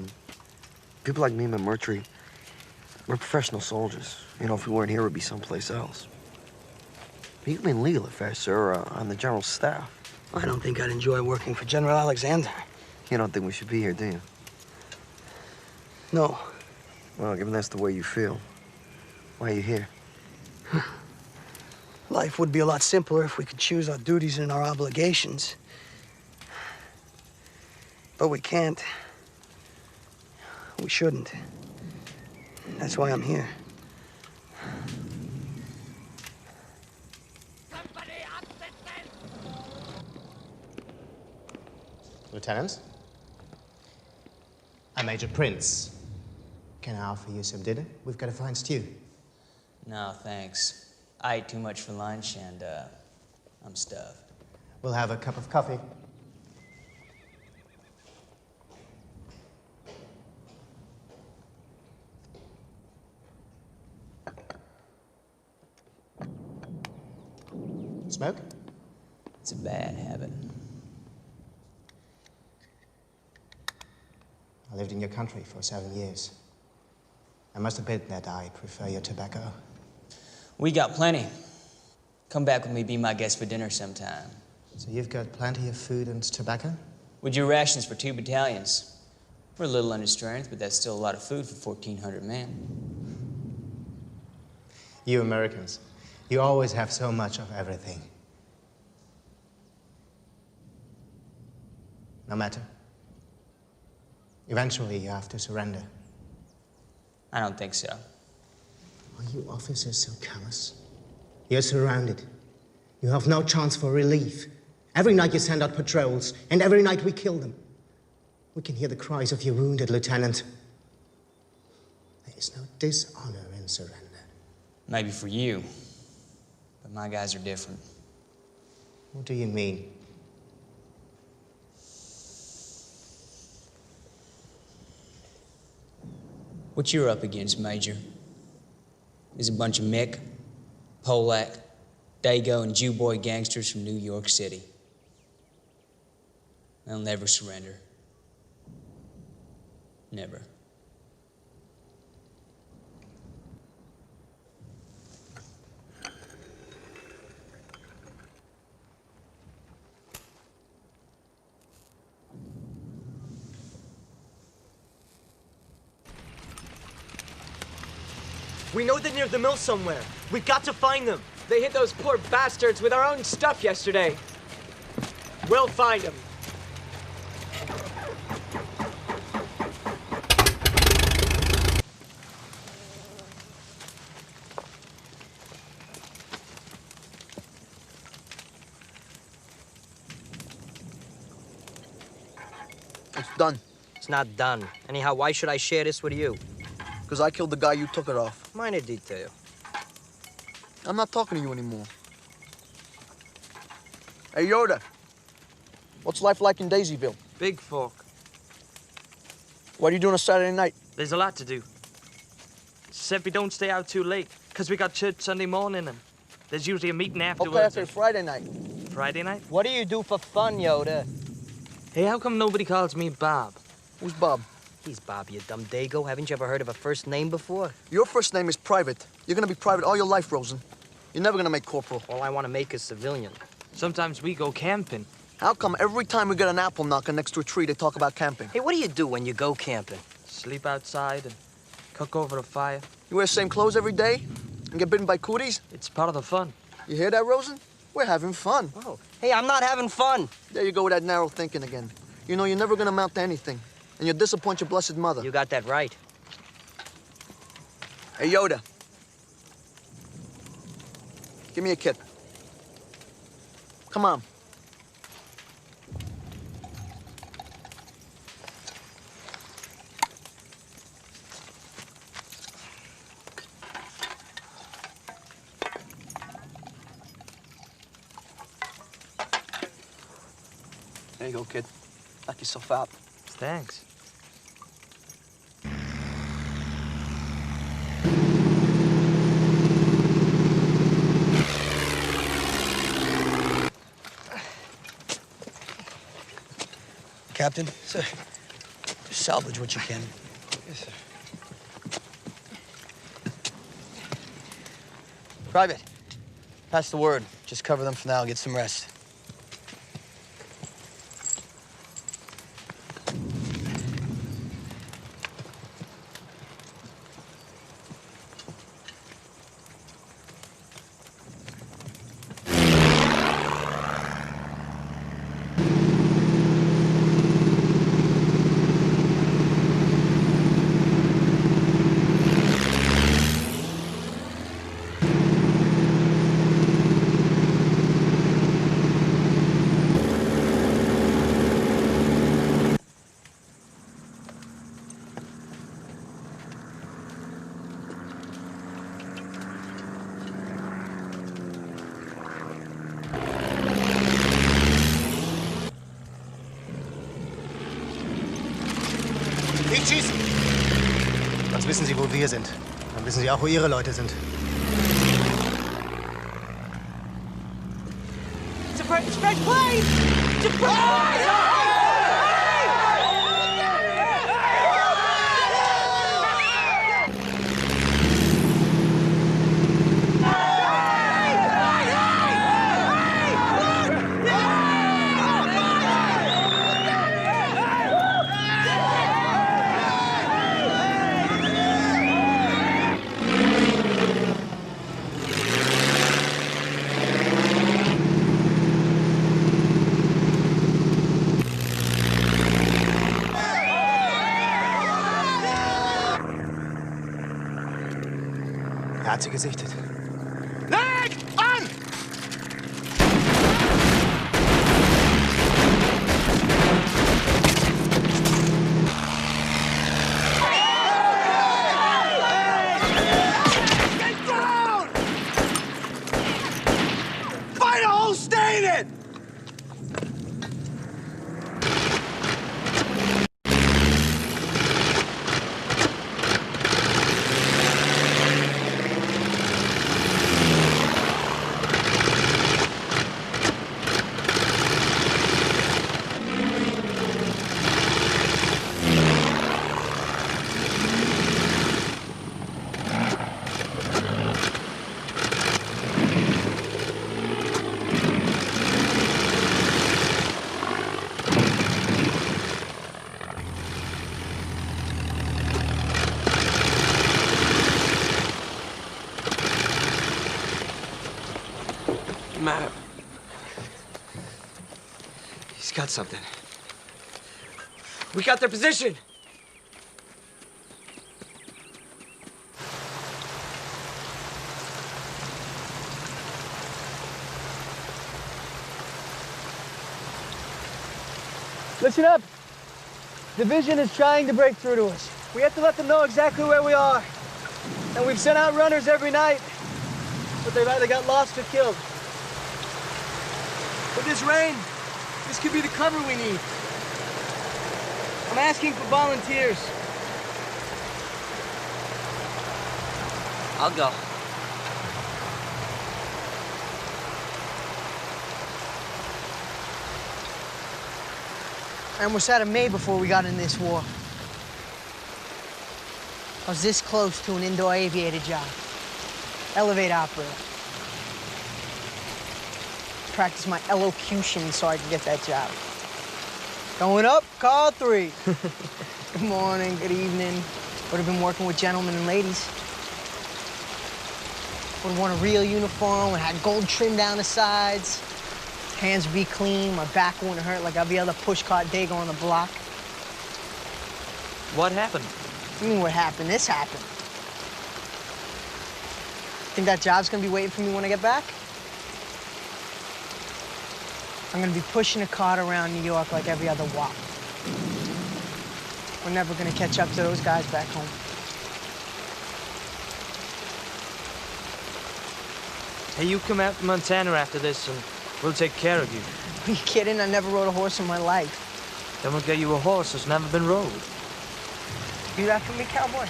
people like me and Murtry, we're professional soldiers. You know, if we weren't here, we'd be someplace else. But you in legal affairs, sir, on the general staff. I don't think I'd enjoy working for General Alexander. You don't think we should be here, do you? No. Well, given that's the way you feel, why are you here? Life would be a lot simpler if we could choose our duties and our obligations. But we can't. We shouldn't. That's why I'm here. Lieutenant? I'm Major Prince. Can I offer you some dinner? We've got a fine stew. No, thanks. I ate too much for lunch, and I'm stuffed. We'll have a cup of coffee. Smoke? It's a bad habit. I lived in your country for 7 years. I must admit that I prefer your tobacco. We got plenty. Come back with me, be my guest for dinner sometime. So you've got plenty of food and tobacco? With your rations for 2 battalions. We're a little under strength, but that's still a lot of food for 1,400 men. You Americans, you always have so much of everything. No matter. Eventually, you have to surrender. I don't think so. Are you officers so callous? You're surrounded. You have no chance for relief. Every night you send out patrols, and every night we kill them. We can hear the cries of your wounded, Lieutenant. They is no dishonor in surrender. Maybe for you, but my guys are different. What do you mean? What you're up against, Major, is a bunch of Mick, Polak, Dago, and Jew boy gangsters from New York City. They'll never surrender. Never. We know they're near the mill somewhere. We've got to find them. They hit those poor bastards with our own stuff yesterday. We'll find them. It's done. It's not done. Anyhow, why should I share this with you? Because I killed the guy you took it off. Minor detail. I'm not talking to you anymore. Hey, Yoda. What's life like in Daisyville? Big fork. What are you doing on Saturday night? There's a lot to do. Except we don't stay out too late, because we got church Sunday morning, and there's usually a meeting afterwards. Okay, after Friday night. Friday night? What do you do for fun, Yoda? Hey, how come nobody calls me Bob? Who's Bob? He's Bob, you dumb dago. Haven't you ever heard of a first name before? Your first name is Private. You're gonna be private all your life, Rosen. You're never gonna make corporal. All I want to make is civilian. Sometimes we go camping. How come every time we get an apple knocker next to a tree, they talk about camping? Hey, what do you do when you go camping? Sleep outside and cook over a fire. You wear the same clothes every day and get bitten by cooties? It's part of the fun. You hear that, Rosen? We're having fun. Oh, hey, I'm not having fun. There you go with that narrow thinking again. You know you're never gonna amount to anything, and you'll disappoint your blessed mother. You got that right. Hey, Yoda. Give me a kit. Come on. There you go, kid. Knock yourself out. Thanks. Captain? Sir. Just salvage what you can. Yes, sir. Private, pass the word. Just cover them for now. Get some rest. Nicht schießen! Sonst wissen Sie, wo wir sind. Dann wissen Sie auch, wo Ihre Leute sind. It's a fresh plane! It's a fresh plane! Er hat sie gesichtet. Leg an! matter? He's got something. We got their position. Listen up. Division is trying to break through to us. We have to let them know exactly where we are. And we've sent out runners every night, but they've either got lost or killed. With this rain, this could be the cover we need. I'm asking for volunteers. I'll go. I almost had a May before we got in this war. I was this close to an indoor aviator job. Elevator operator. Practiced my elocution so I could get that job. Going up, call 3. Good morning, good evening. Would have been working with gentlemen and ladies. Would have worn a real uniform, would have had gold trim down the sides. Hands would be clean, my back wouldn't hurt like every other pushcart dago on the block. What happened? I mean, what happened? This happened. Think that job's gonna be waiting for me when I get back? I'm gonna be pushing a cart around New York like every other wop. We're never gonna catch up to those guys back home. Hey, you come out to Montana after this and we'll take care of you. Are you kidding? I never rode a horse in my life. Then we'll get you a horse that's never been rode. Do that for me, cowboy?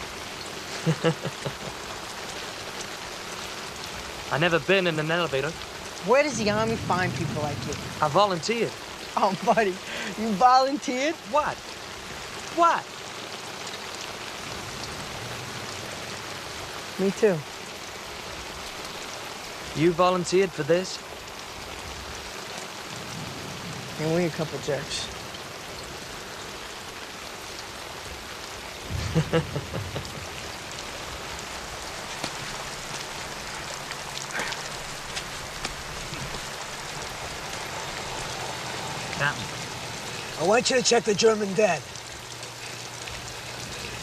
I never been in an elevator. Where does the Army find people like you? I volunteered. Oh, buddy, you volunteered? What? What? Me too. You volunteered for this? And we a couple jerks. Captain, I want you to check the German dead.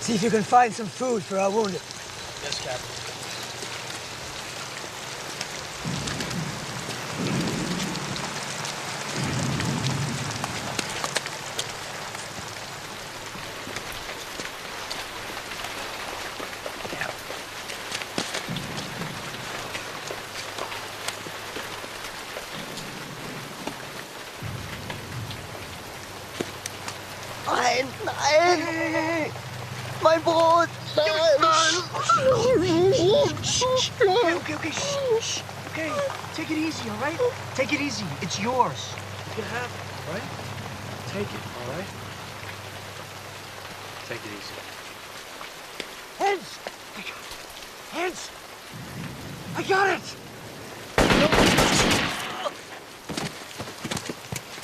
See if you can find some food for our wounded. Yes, Captain. Nein! Mein Brot! Nein! Okay. Shh. Okay, take it easy, all right? Take it easy. It's yours. You can have it, all right? Take it, all right? Take it easy. Heads! Heads! I got it!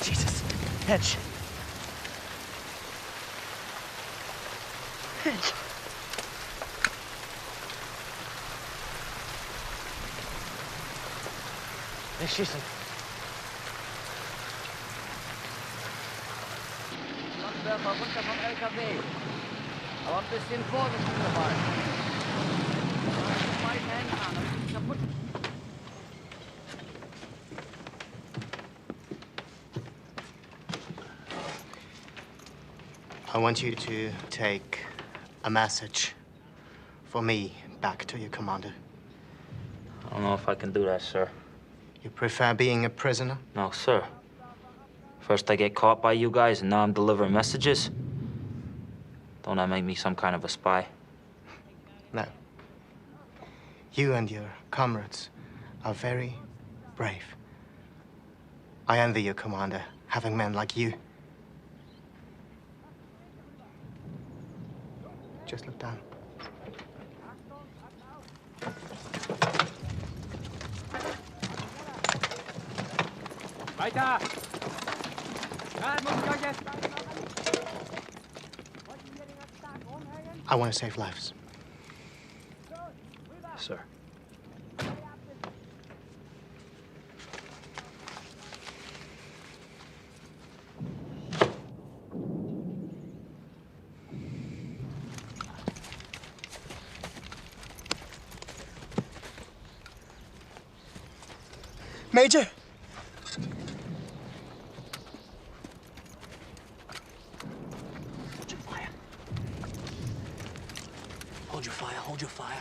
Jesus. Hedge. Hedge. Nicht schießen. Landwerfer runter vom LKW. Aber ein bisschen Vorsicht dabei. Mit beiden Händen an, das ist kaputt. I want you to take a message for me back to your commander. I don't know if I can do that, sir. You prefer being a prisoner? No, sir. First I get caught by you guys, and now I'm delivering messages. Don't that make me some kind of a spy? No. You and your comrades are very brave. I envy your commander, having men like you. Just look down. Weiter! I want to save lives. Sir. Major? Hold your fire, hold your fire.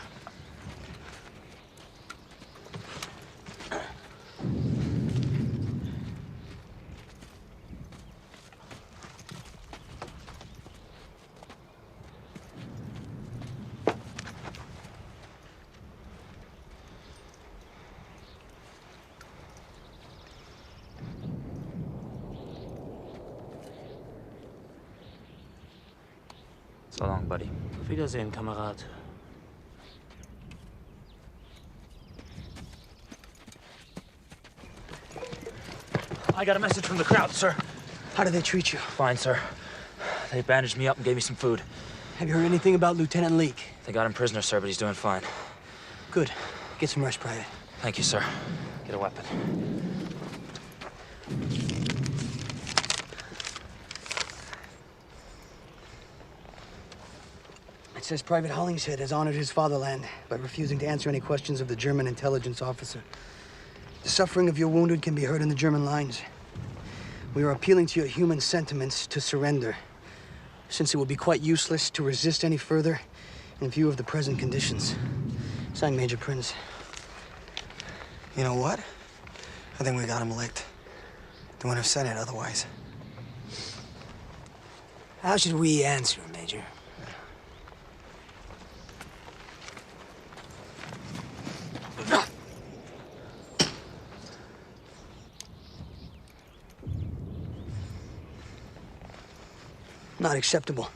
So long, buddy. Auf Wiedersehen, Kamerad. I got a message from the crowd, sir. How did they treat you? Fine, sir. They bandaged me up and gave me some food. Have you heard anything about Lieutenant Leake? They got him prisoner, sir, but he's doing fine. Good. Get some rest, Private. Thank you, sir. Get a weapon. It says Private Hollingshead has honored his fatherland by refusing to answer any questions of the German intelligence officer. The suffering of your wounded can be heard in the German lines. We are appealing to your human sentiments to surrender, since it would be quite useless to resist any further in view of the present conditions. Signed, Major Prince. You know what? I think we got him licked. They wouldn't have said it otherwise. How should we answer, Major? Not acceptable.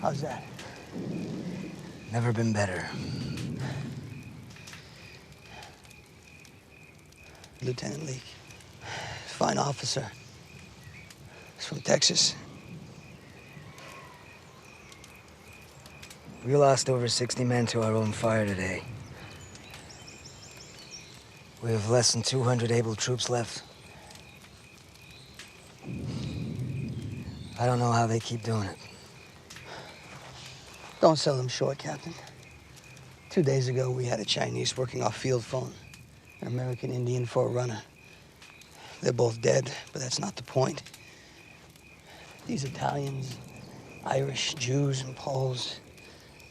How's that? Never been better. Lieutenant Leake. Fine officer. He's from Texas. We lost over 60 men to our own fire today. We have less than 200 able troops left. I don't know how they keep doing it. Don't sell them short, Captain. 2 days ago, we had a Chinese working off field phone. An American Indian forerunner. They're both dead, but that's not the point. These Italians, Irish, Jews, and Poles,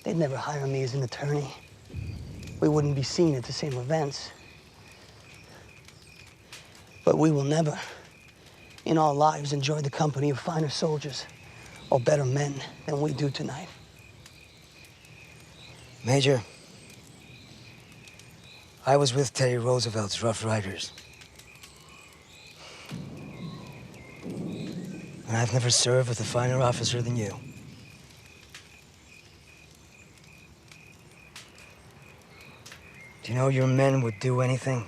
they'd never hire me as an attorney. We wouldn't be seen at the same events. But we will never, in our lives, enjoy the company of finer soldiers or better men than we do tonight. Major, I was with Teddy Roosevelt's Rough Riders. And I've never served with a finer officer than you. Do you know your men would do anything?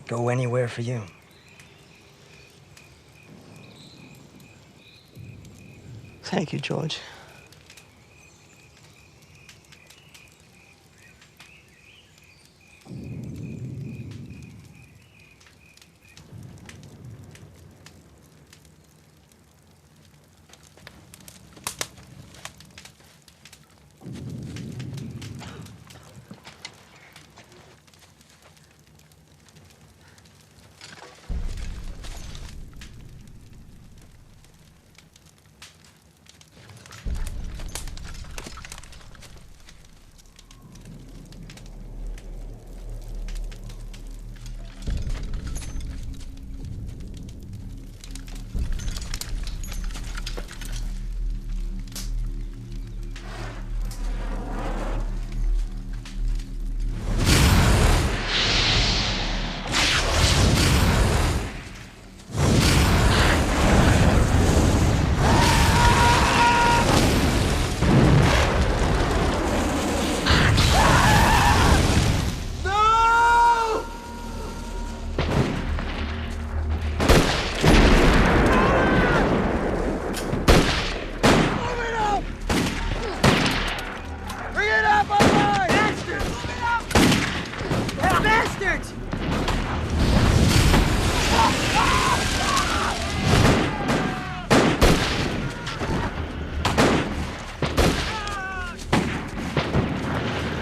Go anywhere for you? Thank you, George.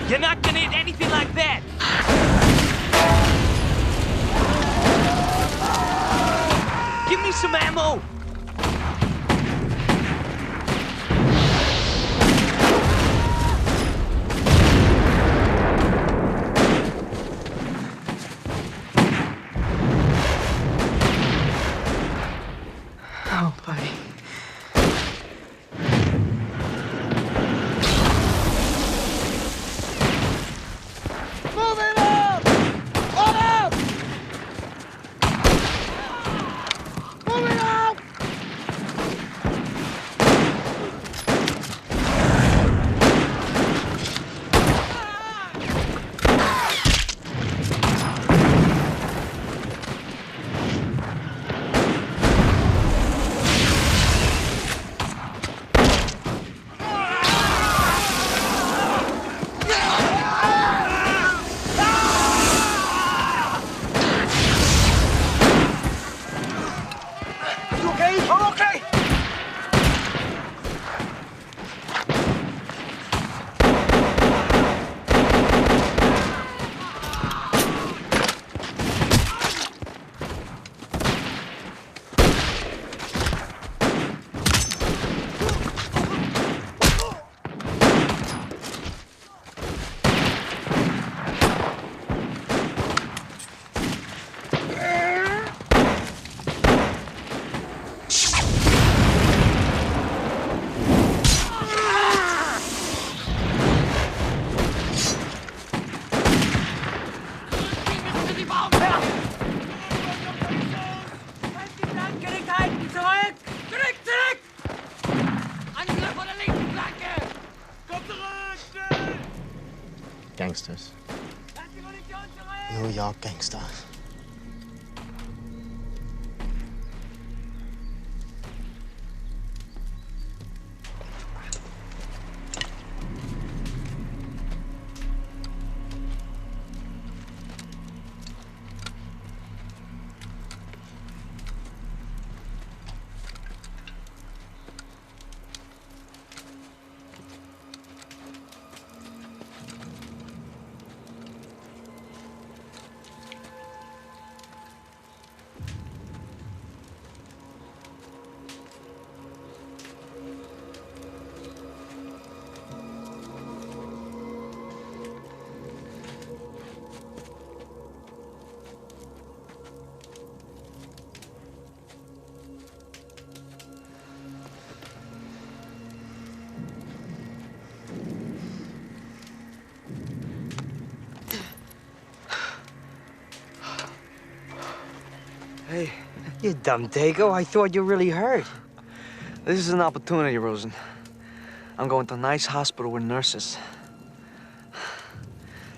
You're not gonna hit anything like that! Give me some ammo! Oh, buddy. Move it up! On up! Move it up! You okay? I'm okay! Gangsters. New York Gangster. Hey. You dumb dago. I thought you really hurt. This is an opportunity, Rosen. I'm going to a nice hospital with nurses.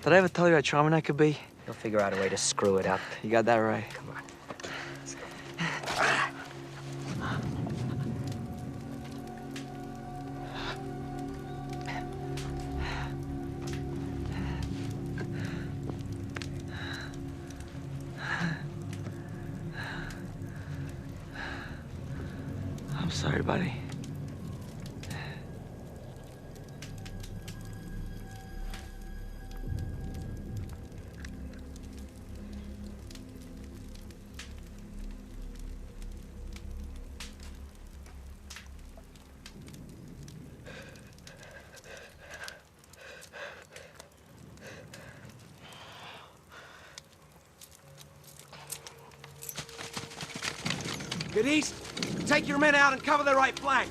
Did I ever tell you how charming I could be? You'll figure out a way to screw it up. You got that right. Come on. I'm sorry, buddy. Get east. Take your men out and cover their right flank.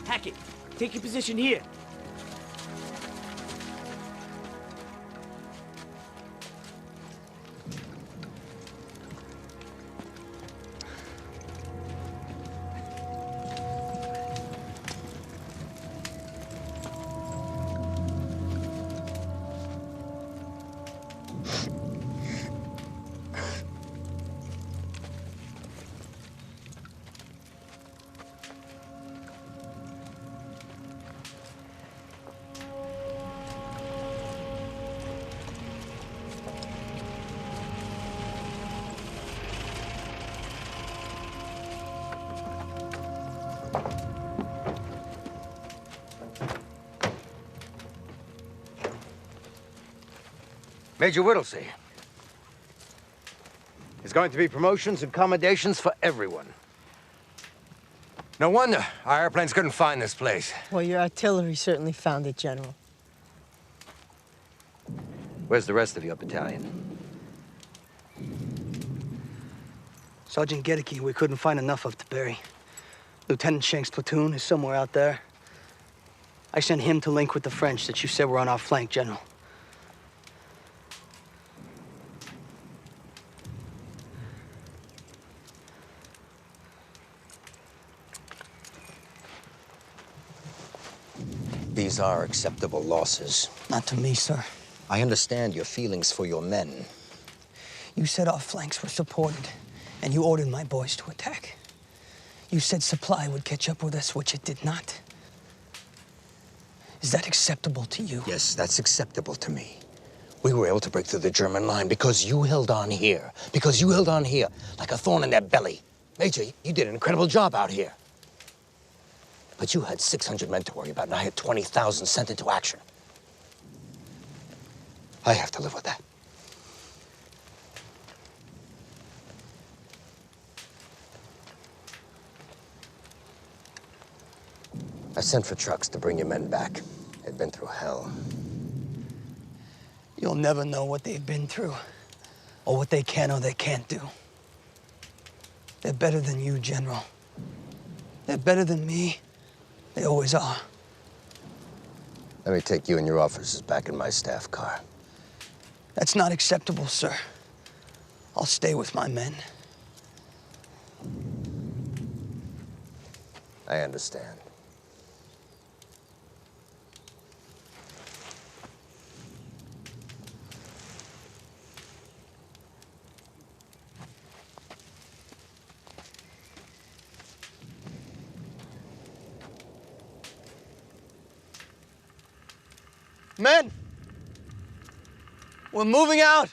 Hackett, take your position here. Major Whittlesey. There's going to be promotions and commendations for everyone. No wonder our airplanes couldn't find this place. Well, your artillery certainly found it, General. Where's the rest of your battalion? Sergeant Gedeke, we couldn't find enough of to bury. Lieutenant Shank's platoon is somewhere out there. I sent him to link with the French that you said were on our flank, General. These are acceptable losses. Not to me, sir. I understand your feelings for your men. You said our flanks were supported, and you ordered my boys to attack. You said supply would catch up with us, which it did not. Is that acceptable to you? Yes, that's acceptable to me. We were able to break through the German line because you held on here. Because you held on here like a thorn in their belly. Major, you did an incredible job out here. But you had 600 men to worry about, and I had 20,000 sent into action. I have to live with that. I sent for trucks to bring your men back. They'd been through hell. You'll never know what they've been through, or what they can or they can't do. They're better than you, General. They're better than me. They always are. Let me take you and your officers back in my staff car. That's not acceptable, sir. I'll stay with my men. I understand. Men! We're moving out!